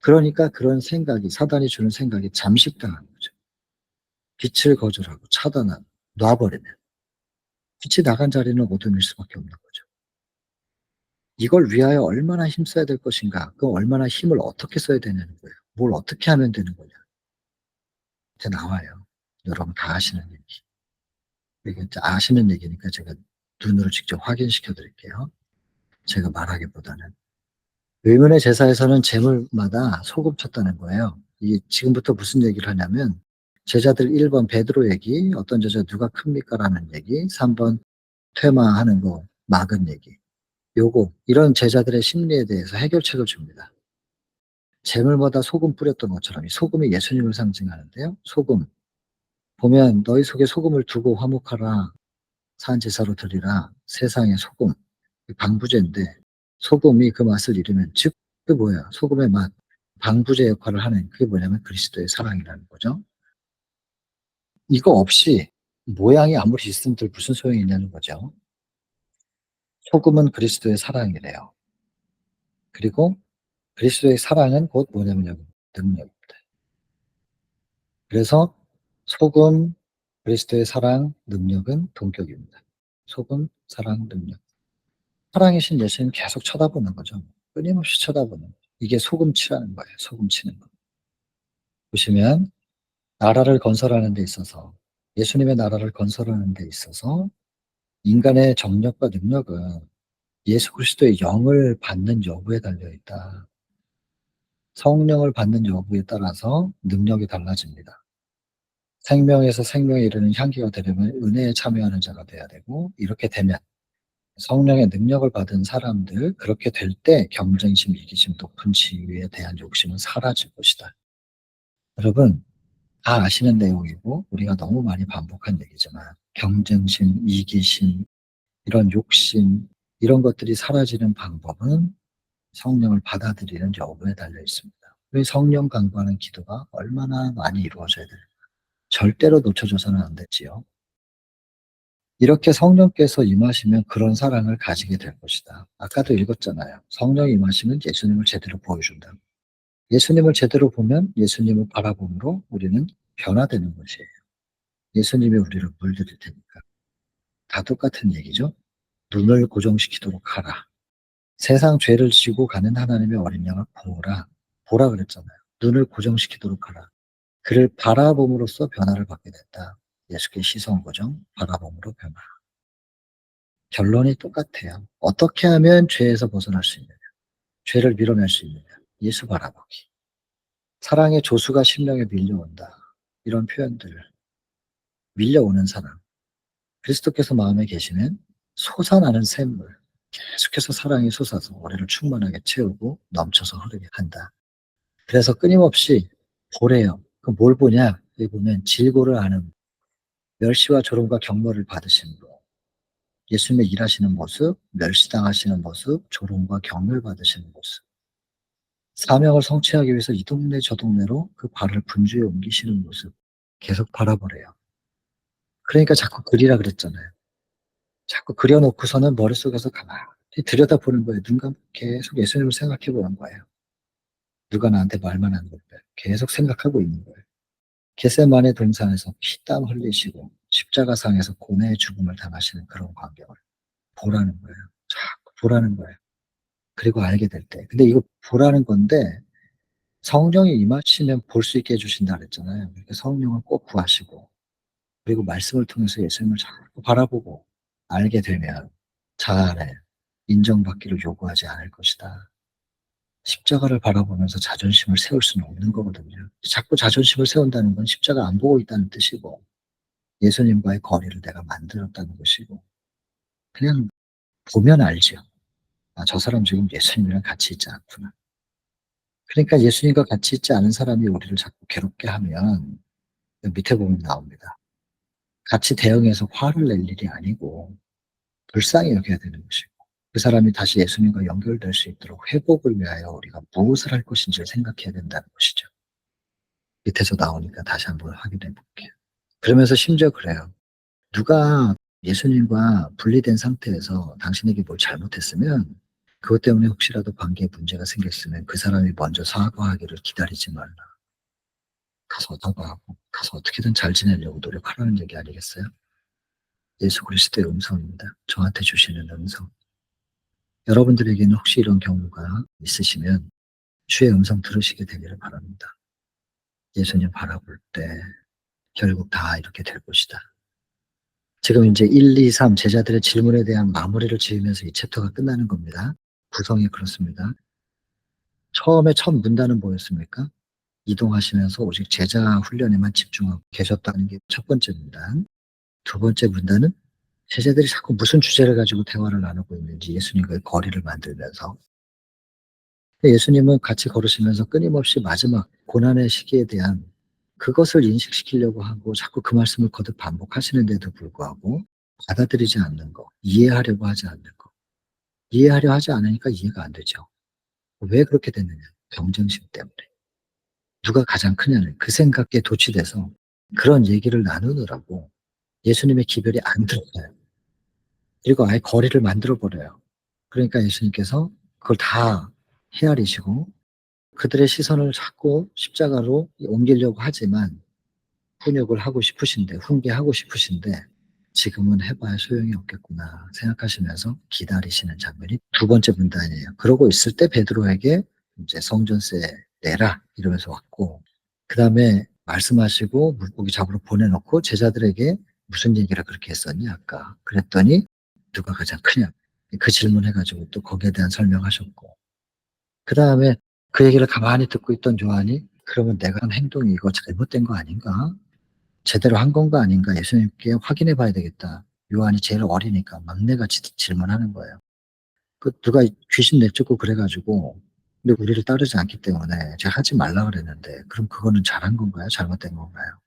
그러니까 그런 생각이 사단이 주는 생각이 잠식당한 거죠. 빛을 거절하고 차단하고 놔버리면 빛이 나간 자리는 어둠일 수밖에 없는 거죠. 이걸 위하여 얼마나 힘써야 될 것인가, 그 얼마나 힘을 어떻게 써야 되냐는 거예요. 뭘 어떻게 하면 되는 거냐. 이제 나와요. 여러분 다 아시는 얘기. 이게 이제 아시는 얘기니까 제가 눈으로 직접 확인시켜 드릴게요. 제가 말하기보다는. 의문의 제사에서는 제물마다 소금 쳤다는 거예요. 이게 지금부터 무슨 얘기를 하냐면 제자들 1번 베드로 얘기, 어떤 제자 누가 큽니까라는 얘기, 3번 퇴마하는 거 막은 얘기. 요거 이런 제자들의 심리에 대해서 해결책을 줍니다. 제물마다 소금 뿌렸던 것처럼 이 소금이 예수님을 상징하는데요. 소금 보면 너희 속에 소금을 두고 화목하라 산 제사로 드리라 세상의 소금 방부제인데 소금이 그 맛을 잃으면 즉 그게 뭐야 소금의 맛 방부제 역할을 하는 그게 뭐냐면 그리스도의 사랑이라는 거죠. 이거 없이 모양이 아무리 있음들 무슨 소용이 있냐는 거죠. 소금은 그리스도의 사랑이래요. 그리고 그리스도의 사랑은 곧 뭐냐면요 능력입니다. 그래서 소금, 그리스도의 사랑, 능력은 동격입니다. 소금, 사랑, 능력. 사랑이신 예수님 계속 쳐다보는 거죠. 끊임없이 쳐다보는 거죠. 이게 소금치라는 거예요. 소금치는 거. 보시면 나라를 건설하는 데 있어서 예수님의 나라를 건설하는 데 있어서 인간의 정력과 능력은 예수 그리스도의 영을 받는 여부에 달려 있다. 성령을 받는 여부에 따라서 능력이 달라집니다. 생명에서 생명에 이르는 향기가 되려면 은혜에 참여하는 자가 돼야 되고 이렇게 되면 성령의 능력을 받은 사람들 그렇게 될 때 경쟁심, 이기심, 높은 지위에 대한 욕심은 사라질 것이다. 여러분 다 아시는 내용이고 우리가 너무 많이 반복한 얘기지만 경쟁심, 이기심, 이런 욕심 이런 것들이 사라지는 방법은 성령을 받아들이는 여부에 달려 있습니다. 우리 성령 강구하는 기도가 얼마나 많이 이루어져야 될까? 절대로 놓쳐져서는 안 되지요. 이렇게 성령께서 임하시면 그런 사랑을 가지게 될 것이다. 아까도 읽었잖아요. 성령이 임하시면 예수님을 제대로 보여준다. 예수님을 제대로 보면 예수님을 바라봄으로 우리는 변화되는 것이에요. 예수님이 우리를 물들일 테니까. 다 똑같은 얘기죠. 눈을 고정시키도록 하라. 세상 죄를 지고 가는 하나님의 어린 양을 보라. 보라 그랬잖아요. 눈을 고정시키도록 하라. 그를 바라봄으로써 변화를 받게 된다. 예수께 시선 고정, 바라봄으로 변화. 결론이 똑같아요. 어떻게 하면 죄에서 벗어날 수 있느냐? 죄를 밀어낼 수 있느냐? 예수 바라보기. 사랑의 조수가 심령에 밀려온다. 이런 표현들. 밀려오는 사랑. 그리스도께서 마음에 계시면 솟아나는 샘물. 계속해서 사랑이 솟아서 우리를 충만하게 채우고 넘쳐서 흐르게 한다. 그래서 끊임없이 보래요. 그럼 뭘 보냐? 여기 보면 질고를 아는, 멸시와 조롱과 경멸을 받으신 분. 예수님의 일하시는 모습, 멸시당하시는 모습, 조롱과 경멸 받으시는 모습. 사명을 성취하기 위해서 이 동네 저 동네로 그 발을 분주에 옮기시는 모습. 계속 바라보래요. 그러니까 자꾸 그리라 그랬잖아요. 자꾸 그려놓고서는 머릿속에서 가만히 들여다보는 거예요. 눈 감고 계속 예수님을 생각해 보는 거예요. 누가 나한테 말만 하는 걸까요? 계속 생각하고 있는 거예요. 겟세마네 동산에서 피땀 흘리시고 십자가상에서 고뇌의 죽음을 당하시는 그런 광경을 보라는 거예요. 자꾸 보라는 거예요. 그리고 알게 될 때. 근데 이거 보라는 건데 성령이 임하시면 볼 수 있게 해주신다 그랬잖아요. 그러니까 성령을 꼭 구하시고, 그리고 말씀을 통해서 예수님을 자꾸 바라보고 알게 되면 자아를 인정받기를 요구하지 않을 것이다. 십자가를 바라보면서 자존심을 세울 수는 없는 거거든요. 자꾸 자존심을 세운다는 건 십자가 안 보고 있다는 뜻이고, 예수님과의 거리를 내가 만들었다는 것이고, 그냥 보면 알죠. 아, 저 사람 지금 예수님이랑 같이 있지 않구나. 그러니까 예수님과 같이 있지 않은 사람이 우리를 자꾸 괴롭게 하면 밑에 보면 나옵니다. 같이 대응해서 화를 낼 일이 아니고 불쌍히 여겨야 되는 것이고, 그 사람이 다시 예수님과 연결될 수 있도록 회복을 위하여 우리가 무엇을 할 것인지를 생각해야 된다는 것이죠. 밑에서 나오니까 다시 한번 확인해 볼게요. 그러면서 심지어 그래요. 누가 예수님과 분리된 상태에서 당신에게 뭘 잘못했으면 그것 때문에 혹시라도 관계에 문제가 생겼으면 그 사람이 먼저 사과하기를 기다리지 말라. 가서 사과하고 가서 어떻게든 잘 지내려고 노력하라는 얘기 아니겠어요? 예수 그리스도의 음성입니다. 저한테 주시는 음성. 여러분들에게는 혹시 이런 경우가 있으시면 주의 음성 들으시게 되기를 바랍니다. 예수님 바라볼 때 결국 다 이렇게 될 것이다. 지금 이제 1, 2, 3 제자들의 질문에 대한 마무리를 지으면서 이 챕터가 끝나는 겁니다. 구성이 그렇습니다. 처음에 첫 문단은 뭐였습니까? 이동하시면서 오직 제자 훈련에만 집중하고 계셨다는 게 첫 번째 문단. 두 번째 문단은 제자들이 자꾸 무슨 주제를 가지고 대화를 나누고 있는지 예수님과의 거리를 만들면서, 예수님은 같이 걸으시면서 끊임없이 마지막 고난의 시기에 대한 그것을 인식시키려고 하고 자꾸 그 말씀을 거듭 반복하시는데도 불구하고 받아들이지 않는 거, 이해하려고 하지 않는 거. 이해하려 하지 않으니까 이해가 안 되죠. 왜 그렇게 됐느냐? 경쟁심 때문에. 누가 가장 크냐는 그 생각에 도취돼서 그런 얘기를 나누느라고 예수님의 기별이 안 들어가요. 그리고 아예 거리를 만들어 버려요. 그러니까 예수님께서 그걸 다 헤아리시고 그들의 시선을 자꾸 십자가로 옮기려고 하지만 훈육을 하고 싶으신데, 훈계하고 싶으신데 지금은 해봐야 소용이 없겠구나 생각하시면서 기다리시는 장면이 두 번째 문단이에요. 그러고 있을 때 베드로에게 이제 성전세 내라 이러면서 왔고, 그 다음에 말씀하시고 물고기 잡으러 보내놓고 제자들에게 무슨 얘기를 그렇게 했었냐 아까 그랬더니 누가 가장 크냐 그 질문해가지고 또 거기에 대한 설명하셨고, 그 다음에 그 얘기를 가만히 듣고 있던 요한이 그러면 내가 한 행동이 이거 잘못된 거 아닌가? 제대로 한 건가 아닌가 예수님께 확인해 봐야 되겠다. 요한이 제일 어리니까 막내같이 질문하는 거예요. 그 누가 귀신 내쫓고 그래가지고 근데 우리를 따르지 않기 때문에 제가 하지 말라 그랬는데 그럼 그거는 잘한 건가요? 잘못된 건가요?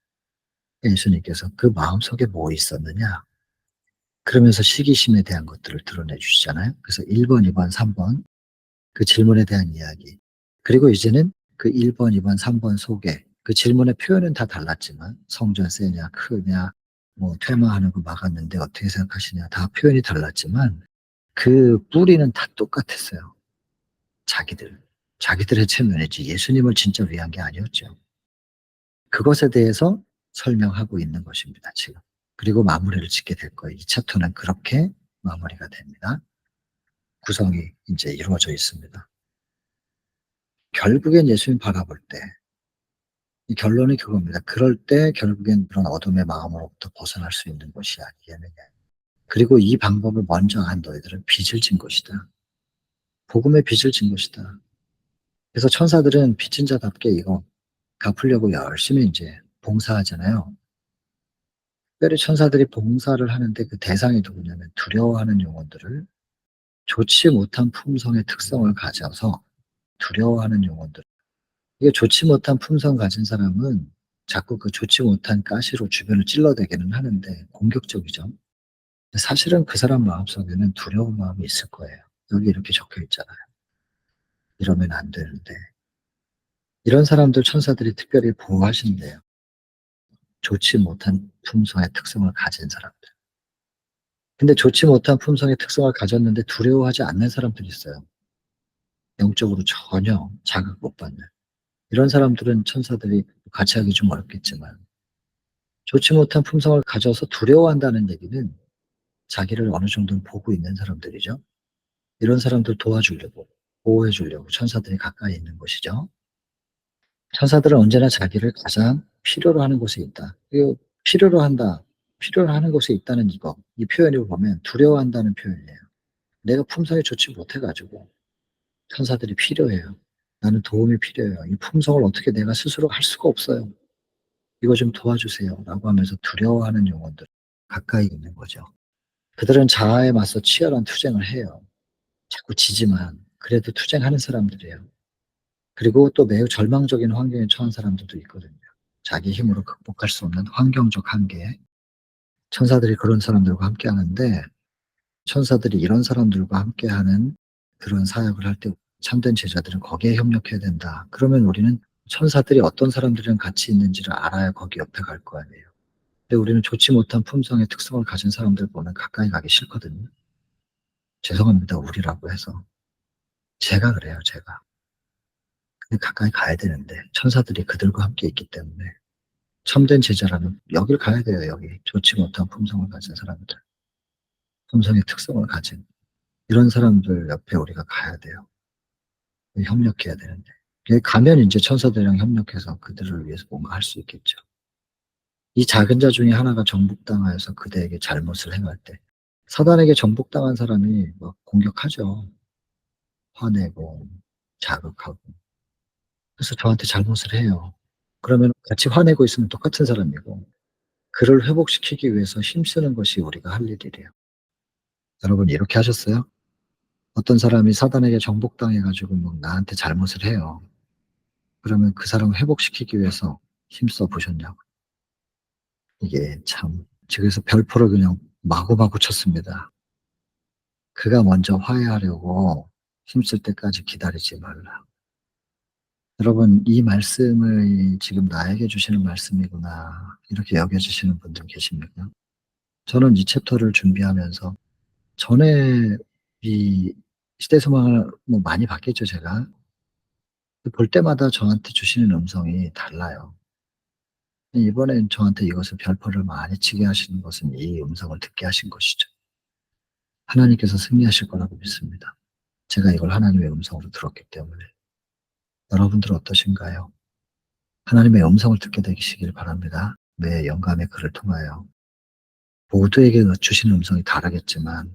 예수님께서 그 마음속에 뭐 있었느냐? 그러면서 시기심에 대한 것들을 드러내 주시잖아요. 그래서 1번, 2번, 3번 그 질문에 대한 이야기. 그리고 이제는 그 1번, 2번, 3번 속에 그 질문의 표현은 다 달랐지만 성전 세냐, 크냐, 뭐 퇴마하는 거 막았는데 어떻게 생각하시냐 다 표현이 달랐지만 그 뿌리는 다 똑같았어요. 자기들의 체면이지 예수님을 진짜 위한 게 아니었죠. 그것에 대해서 설명하고 있는 것입니다, 지금. 그리고 마무리를 짓게 될 거예요. 이 챕터는 그렇게 마무리가 됩니다. 구성이 인제 이루어져 있습니다. 결국엔 예수님 바라볼 때 이 결론이 그겁니다. 그럴 때 결국엔 그런 어둠의 마음으로부터 벗어날 수 있는 것이 아니겠느냐. 그리고 이 방법을 먼저 한 너희들은 빚을 진 것이다. 복음의 빚을 진 것이다. 그래서 천사들은 빚진 자답게 이거 갚으려고 열심히 인제 봉사하잖아요. 특별히 천사들이 봉사를 하는데 그 대상이 누구냐면 두려워하는 영혼들을 좋지 못한 품성의 특성을 가져서 두려워하는 영혼들. 이게 좋지 못한 품성 가진 사람은 자꾸 그 좋지 못한 가시로 주변을 찔러대기는 하는데 공격적이죠. 사실은 그 사람 마음속에는 두려운 마음이 있을 거예요. 여기 이렇게 적혀 있잖아요. 이러면 안 되는데. 이런 사람들 천사들이 특별히 보호하신대요. 좋지 못한 품성의 특성을 가진 사람들. 근데 좋지 못한 품성의 특성을 가졌는데 두려워하지 않는 사람들이 있어요. 영적으로 전혀 자극 못 받는. 이런 사람들은 천사들이 같이 하기 좀 어렵겠지만 좋지 못한 품성을 가져서 두려워한다는 얘기는 자기를 어느 정도는 보고 있는 사람들이죠. 이런 사람들 도와주려고, 보호해 주려고 천사들이 가까이 있는 것이죠. 천사들은 언제나 자기를 가장 필요로 하는 곳에 있다. 이 필요로 한다, 필요로 하는 곳에 있다는 이 표현을 보면 두려워한다는 표현이에요. 내가 품성이 좋지 못해 가지고 천사들이 필요해요. 나는 도움이 필요해요. 이 품성을 어떻게 내가 스스로 할 수가 없어요. 이거 좀 도와주세요라고 하면서 두려워하는 영혼들 가까이 있는 거죠. 그들은 자아에 맞서 치열한 투쟁을 해요. 자꾸 지지만 그래도 투쟁하는 사람들이에요. 그리고 또 매우 절망적인 환경에 처한 사람들도 있거든요. 자기 힘으로 극복할 수 없는 환경적 한계. 천사들이 그런 사람들과 함께하는데 천사들이 이런 사람들과 함께하는 그런 사역을 할 때 참된 제자들은 거기에 협력해야 된다. 그러면 우리는 천사들이 어떤 사람들이랑 같이 있는지를 알아야 거기 옆에 갈 거 아니에요. 근데 우리는 좋지 못한 품성의 특성을 가진 사람들 보면 가까이 가기 싫거든요. 죄송합니다. 우리라고 해서. 제가 그래요, 제가. 근데 가까이 가야 되는데 천사들이 그들과 함께 있기 때문에 참된 제자라면 여길 가야 돼요, 여기. 좋지 못한 품성을 가진 사람들. 품성의 특성을 가진 이런 사람들 옆에 우리가 가야 돼요. 협력해야 되는데. 여기 가면 인제 천사들이랑 협력해서 그들을 위해서 뭔가 할 수 있겠죠. 이 작은 자 중에 하나가 정복당하여서 그대에게 잘못을 행할 때 사단에게 정복당한 사람이 막 공격하죠. 화내고 자극하고. 그래서 저한테 잘못을 해요. 그러면 같이 화내고 있으면 똑같은 사람이고 그를 회복시키기 위해서 힘쓰는 것이 우리가 할 일이래요. 여러분 이렇게 하셨어요? 어떤 사람이 사단에게 정복당해 가지고 막 나한테 잘못을 해요. 그러면 그 사람을 회복시키기 위해서 힘써 보셨냐고요. 이게 참 그래서 별표를 그냥 마구마구 쳤습니다. 그가 먼저 화해하려고 힘쓸 때까지 기다리지 말라. 여러분 이 말씀을 지금 나에게 주시는 말씀이구나 이렇게 여겨지시는 분들 계십니까? 저는 이 챕터를 준비하면서 전에 이 시대소망을 뭐 많이 봤겠죠 제가. 볼 때마다 저한테 주시는 음성이 달라요. 이번엔 저한테 이것을 별표를 많이 치게 하시는 것은 이 음성을 듣게 하신 것이죠. 하나님께서 승리하실 거라고 믿습니다. 제가 이걸 하나님의 음성으로 들었기 때문에. 여러분들은 어떠신가요? 하나님의 음성을 듣게 되시길 바랍니다. 매 영감의 글을 통하여. 모두에게 주시는 음성이 다르겠지만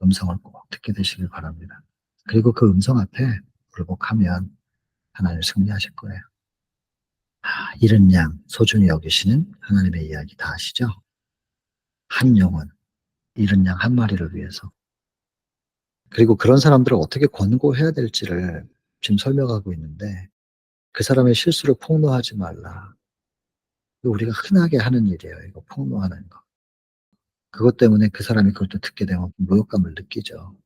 음성을 꼭 듣게 되시길 바랍니다. 그리고 그 음성 앞에 굴복하면 하나님 승리하실 거예요. 잃은 양 소중히 여기시는 하나님의 이야기 다 아시죠? 한 영혼, 잃은 양 한 마리를 위해서. 그리고 그런 사람들을 어떻게 권고해야 될지를 지금 설명하고 있는데 그 사람의 실수를 폭로하지 말라. 우리가 흔하게 하는 일이에요. 이거 폭로하는 거. 그것 때문에 그 사람이 그걸 또 듣게 되면 모욕감을 느끼죠.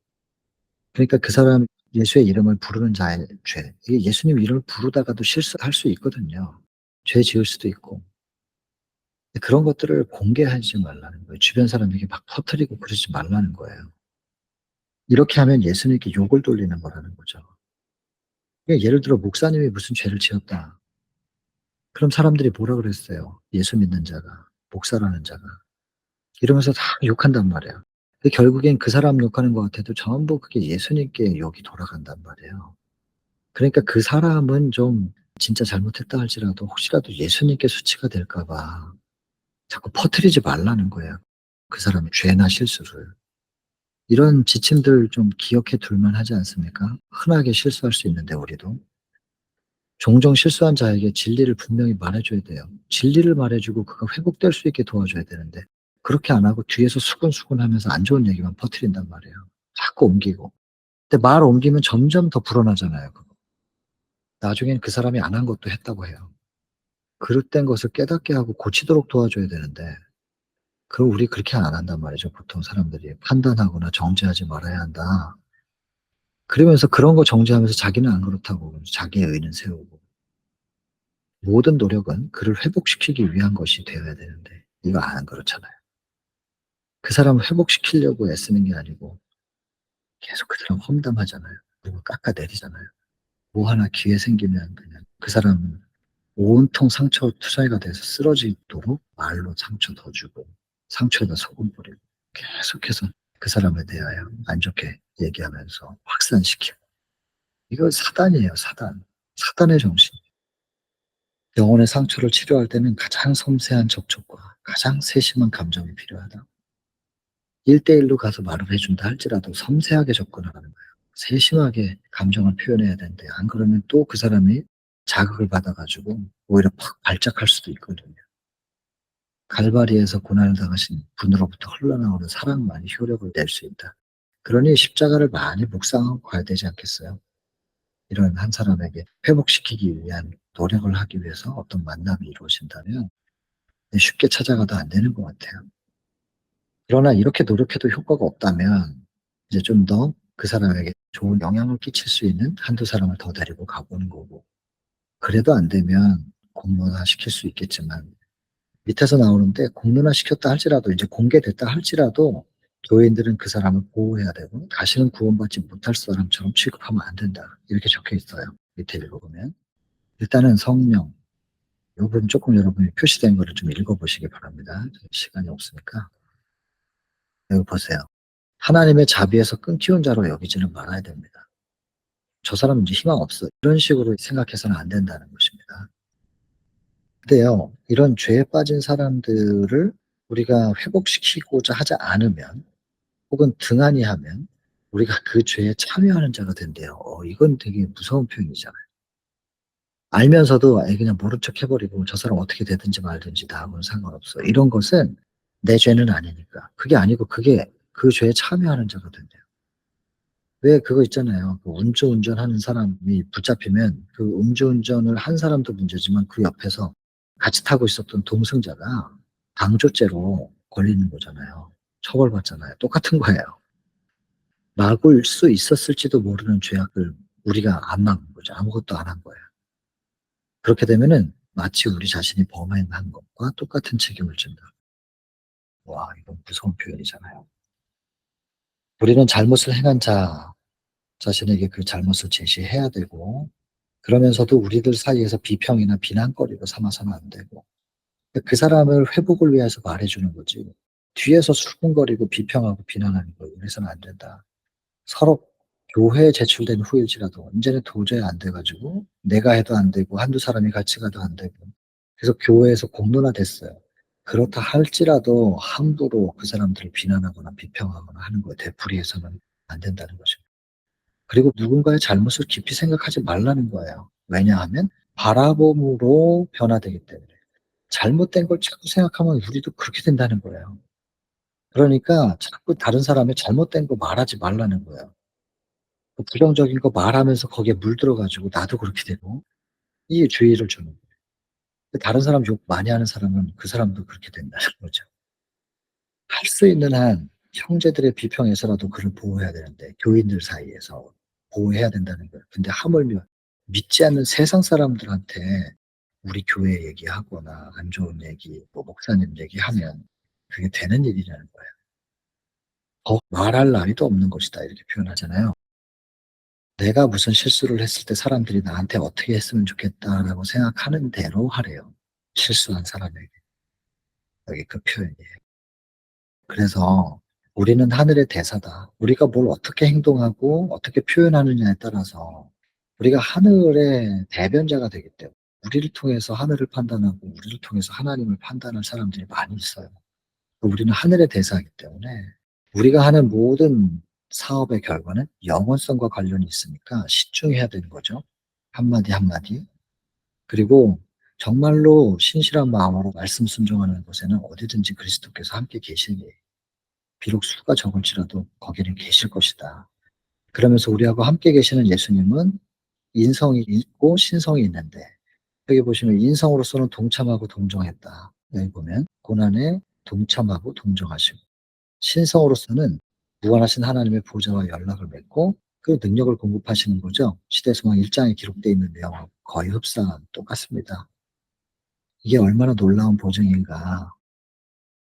그러니까 그 사람 예수의 이름을 부르는 자의 죄. 이게 예수님 이름을 부르다가도 실수할 수 있거든요. 죄 지을 수도 있고. 그런 것들을 공개하지 말라는 거예요. 주변 사람에게 막 퍼뜨리고 그러지 말라는 거예요. 이렇게 하면 예수님께 욕을 돌리는 거라는 거죠. 그러니까 예를 들어 목사님이 무슨 죄를 지었다. 그럼 사람들이 뭐라 그랬어요? 예수 믿는 자가, 목사라는 자가. 이러면서 다 욕한단 말이에요. 결국엔 그 사람 욕하는 것 같아도 전부 그게 예수님께 욕이 돌아간단 말이에요. 그러니까 그 사람은 좀 진짜 잘못했다 할지라도 혹시라도 예수님께 수치가 될까 봐 자꾸 퍼뜨리지 말라는 거예요, 그 사람의 죄나 실수를. 이런 지침들 좀 기억해 둘 만하지 않습니까? 흔하게 실수할 수 있는데 우리도. 종종 실수한 자에게 진리를 분명히 말해 줘야 돼요. 진리를 말해 주고 그가 회복될 수 있게 도와줘야 되는데 그렇게 안 하고 뒤에서 수근수근하면서 안 좋은 얘기만 퍼뜨린단 말이에요. 자꾸 옮기고. 근데 말 옮기면 점점 더 불어나잖아요, 그거. 나중엔 그 사람이 안 한 것도 했다고 해요. 그릇된 것을 깨닫게 하고 고치도록 도와줘야 되는데 그걸 우리 그렇게 안 한단 말이죠, 보통 사람들이. 판단하거나 정죄하지 말아야 한다. 그러면서 그런 거 정죄하면서 자기는 안 그렇다고 자기의 의는 세우고. 모든 노력은 그를 회복시키기 위한 것이 되어야 되는데 이거 안 그렇잖아요. 그 사람을 회복시키려고 애쓰는 게 아니고 계속 그 사람 험담하잖아요. 그리고 깎아내리잖아요. 뭐 하나 기회 생기면 그냥 그 사람은 온통 상처 투사가 돼서 쓰러지도록 말로 상처 더 주고 상처에다 소금 뿌리고 계속해서 그 사람에 대하여 안 좋게 얘기하면서 확산시키고. 이거 사단이에요, 사단. 사단의 정신. 영혼의 상처를 치료할 때는 가장 섬세한 접촉과 가장 세심한 감정이 필요하다. 1대1로 가서 말을 해준다 할지라도 섬세하게 접근을 하는 거예요. 세심하게 감정을 표현해야 되는데 안 그러면 또 그 사람이 자극을 받아 가지고 오히려 팍 발작할 수도 있거든요. 갈바리에서 고난을 당하신 분으로부터 흘러나오는 사랑만이 효력을 낼 수 있다. 그러니 십자가를 많이 묵상하고 가야 되지 않겠어요? 이런 한 사람에게 회복시키기 위한 노력을 하기 위해서 어떤 만남이 이루어진다면 쉽게 찾아가도 안 되는 것 같아요. 그러나 이렇게 노력해도 효과가 없다면 이제 좀 더 그 사람에게 좋은 영향을 끼칠 수 있는 한두 사람을 더 데리고 가 보는 거고, 그래도 안 되면 공론화시킬 수 있겠지만 밑에서 나오는데 공론화시켰다 할지라도 이제 공개됐다 할지라도 교인들은 그 사람을 보호해야 되고 다시는 구원받지 못할 사람처럼 취급하면 안 된다. 이렇게 적혀 있어요, 밑에 읽어보면. 일단은 성명, 요 부분 조금 여러분이 표시된 거를 좀 읽어보시기 바랍니다. 시간이 없으니까. 여기 보세요. 하나님의 자비에서 끊기운 자로 여기지는 말아야 됩니다. 저 사람은 이제 희망 없어. 이런 식으로 생각해서는 안 된다는 것입니다. 근데요, 이런 죄에 빠진 사람들을 우리가 회복시키고자 하지 않으면 혹은 등한히 하면 우리가 그 죄에 참여하는 자가 된대요. 이건 되게 무서운 표현이잖아요. 알면서도 그냥 모른 척 해버리고 저 사람 어떻게 되든지 말든지 나하고는 상관없어. 이런 것은 내 죄는 아니니까. 그게 아니고 그게 그 죄에 참여하는 자가 된대요. 왜 그거 있잖아요. 그 음주운전하는 사람이 붙잡히면 그 음주운전을 한 사람도 문제지만 그 옆에서 같이 타고 있었던 동승자가 방조죄로 걸리는 거잖아요. 처벌받잖아요. 똑같은 거예요. 막을 수 있었을지도 모르는 죄악을 우리가 안 막은 거죠. 아무것도 안 한 거예요. 그렇게 되면은 마치 우리 자신이 범행한 것과 똑같은 책임을 진다. 와, 이건 무서운 표현이잖아요. 우리는 잘못을 행한 자 자신에게 그 잘못을 제시해야 되고, 그러면서도 우리들 사이에서 비평이나 비난거리로 삼아서는 안 되고, 그 사람을 회복을 위해서 말해주는 거지. 뒤에서 수군거리고 비평하고 비난하는 거, 이래서는 안 된다. 서로 교회에 제출된 후일지라도 이제는 도저히 안 돼가지고 내가 해도 안 되고 한두 사람이 같이 가도 안 되고 그래서 교회에서 공론화됐어요. 그렇다 할지라도 함부로 그 사람들을 비난하거나 비평하거나 하는 거에 되풀이해서는 안 된다는 것입니다. 그리고 누군가의 잘못을 깊이 생각하지 말라는 거예요. 왜냐하면 바라봄으로 변화되기 때문에. 잘못된 걸 자꾸 생각하면 우리도 그렇게 된다는 거예요. 그러니까 자꾸 다른 사람의 잘못된 거 말하지 말라는 거예요. 그 부정적인 거 말하면서 거기에 물들어 가지고 나도 그렇게 되고, 이게 주의를 주는 거예요. 다른 사람 욕 많이 하는 사람은 그 사람도 그렇게 된다는 거죠. 할 수 있는 한 형제들의 비평에서라도 그를 보호해야 되는데 교인들 사이에서 보호해야 된다는 거예요. 근데 하물며 믿지 않는 세상 사람들한테 우리 교회 얘기하거나 안 좋은 얘기, 뭐 목사님 얘기하면 그게 되는 일이라는 거예요. 말할 나위도 없는 것이다 이렇게 표현하잖아요. 내가 무슨 실수를 했을 때 사람들이 나한테 어떻게 했으면 좋겠다라고 생각하는 대로 하래요. 실수한 사람에게. 여기 그 표현이에요. 그래서 우리는 하늘의 대사다. 우리가 뭘 어떻게 행동하고 어떻게 표현하느냐에 따라서 우리가 하늘의 대변자가 되기 때문에 우리를 통해서 하늘을 판단하고 우리를 통해서 하나님을 판단할 사람들이 많이 있어요. 우리는 하늘의 대사이기 때문에 우리가 하는 모든 사업의 결과는 영원성과 관련이 있으니까 신중해야 되는 거죠. 한마디 한마디. 그리고 정말로 신실한 마음으로 말씀 순종하는 곳에는 어디든지 그리스도께서 함께 계시니 비록 수가 적을지라도 거기는 계실 것이다. 그러면서 우리하고 함께 계시는 예수님은 인성이 있고 신성이 있는데 여기 보시면 인성으로서는 동참하고 동정했다. 여기 보면 고난에 동참하고 동정하시고 신성으로서는 무한하신 하나님의 보좌와 연락을 맺고 그 능력을 공급하시는 거죠. 시대소망 1장에 기록되어 있는 내용하고 거의 흡사한 똑같습니다. 이게 얼마나 놀라운 보증인가.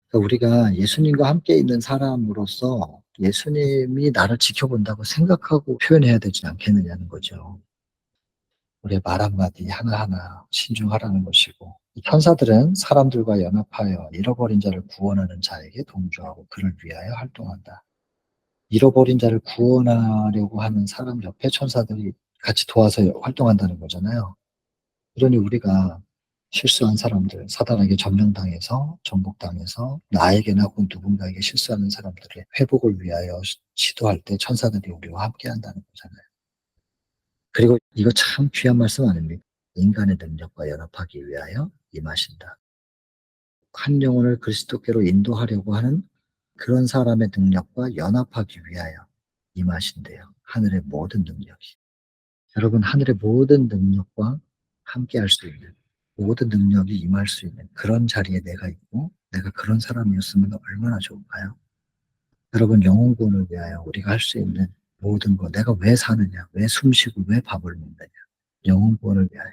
그러니까 우리가 예수님과 함께 있는 사람으로서 예수님이 나를 지켜본다고 생각하고 표현해야 되지 않겠느냐는 거죠. 우리의 말 한마디 하나하나 신중하라는 것이고 이 천사들은 사람들과 연합하여 잃어버린 자를 구원하는 자에게 동조하고 그를 위하여 활동한다. 잃어버린 자를 구원하려고 하는 사람 옆에 천사들이 같이 도와서 활동한다는 거잖아요. 그러니 우리가 실수한 사람들, 사단에게 점령당해서 정복당해서 나에게나 혹은 누군가에게 실수하는 사람들의 회복을 위하여 시도할 때 천사들이 우리와 함께 한다는 거잖아요. 그리고 이거 참 귀한 말씀 아닙니까? 인간의 능력과 연합하기 위하여 임하신다. 한 영혼을 그리스도께로 인도하려고 하는 그런 사람의 능력과 연합하기 위하여 임하신대요. 하늘의 모든 능력이. 여러분, 하늘의 모든 능력과 함께 할 수 있는, 모든 능력이 임할 수 있는 그런 자리에 내가 있고 내가 그런 사람이었으면 얼마나 좋을까요? 여러분, 영혼 구원을 위하여 우리가 할 수 있는 모든 것, 내가 왜 사느냐, 왜 숨쉬고 왜 밥을 먹느냐, 영혼 구원을 위하여.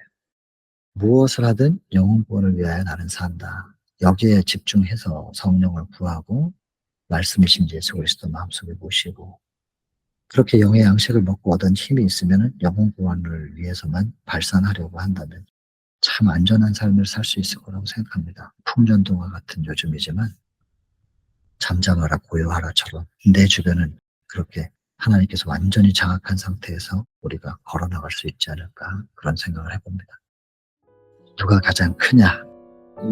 무엇을 하든 영혼 구원을 위하여 나는 산다. 여기에 집중해서 성령을 구하고 말씀이신 예수 그리스도 마음속에 모시고 그렇게 영의 양식을 먹고 얻은 힘이 있으면 영혼 구원을 위해서만 발산하려고 한다면 참 안전한 삶을 살 수 있을 거라고 생각합니다. 풍년동화 같은 요즘이지만 잠잠하라 고요하라처럼 내 주변은 그렇게 하나님께서 완전히 장악한 상태에서 우리가 걸어나갈 수 있지 않을까 그런 생각을 해봅니다. 누가 가장 크냐?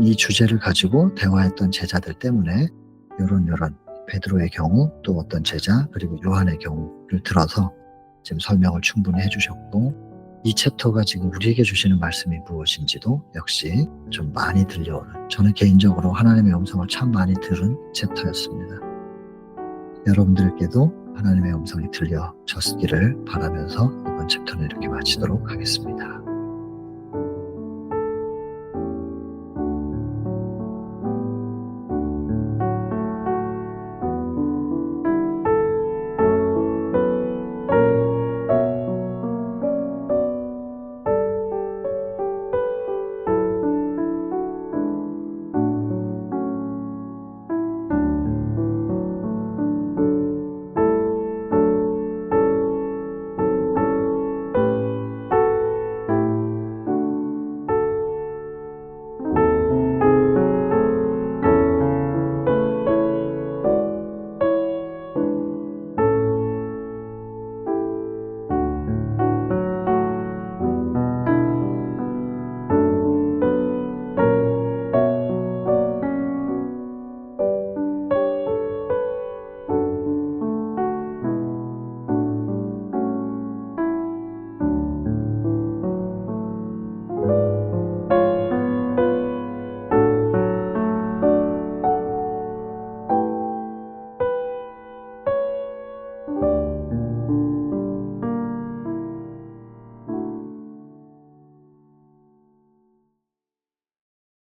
이 주제를 가지고 대화했던 제자들 때문에 요런 베드로의 경우 또 어떤 제자 그리고 요한의 경우를 들어서 지금 설명을 충분히 해주셨고 이 챕터가 지금 우리에게 주시는 말씀이 무엇인지도 역시 좀 많이 들려오는 저는 개인적으로 하나님의 음성을 참 많이 들은 챕터였습니다. 여러분들께도 하나님의 음성이 들려졌기를 바라면서 이번 챕터는 이렇게 마치도록 하겠습니다.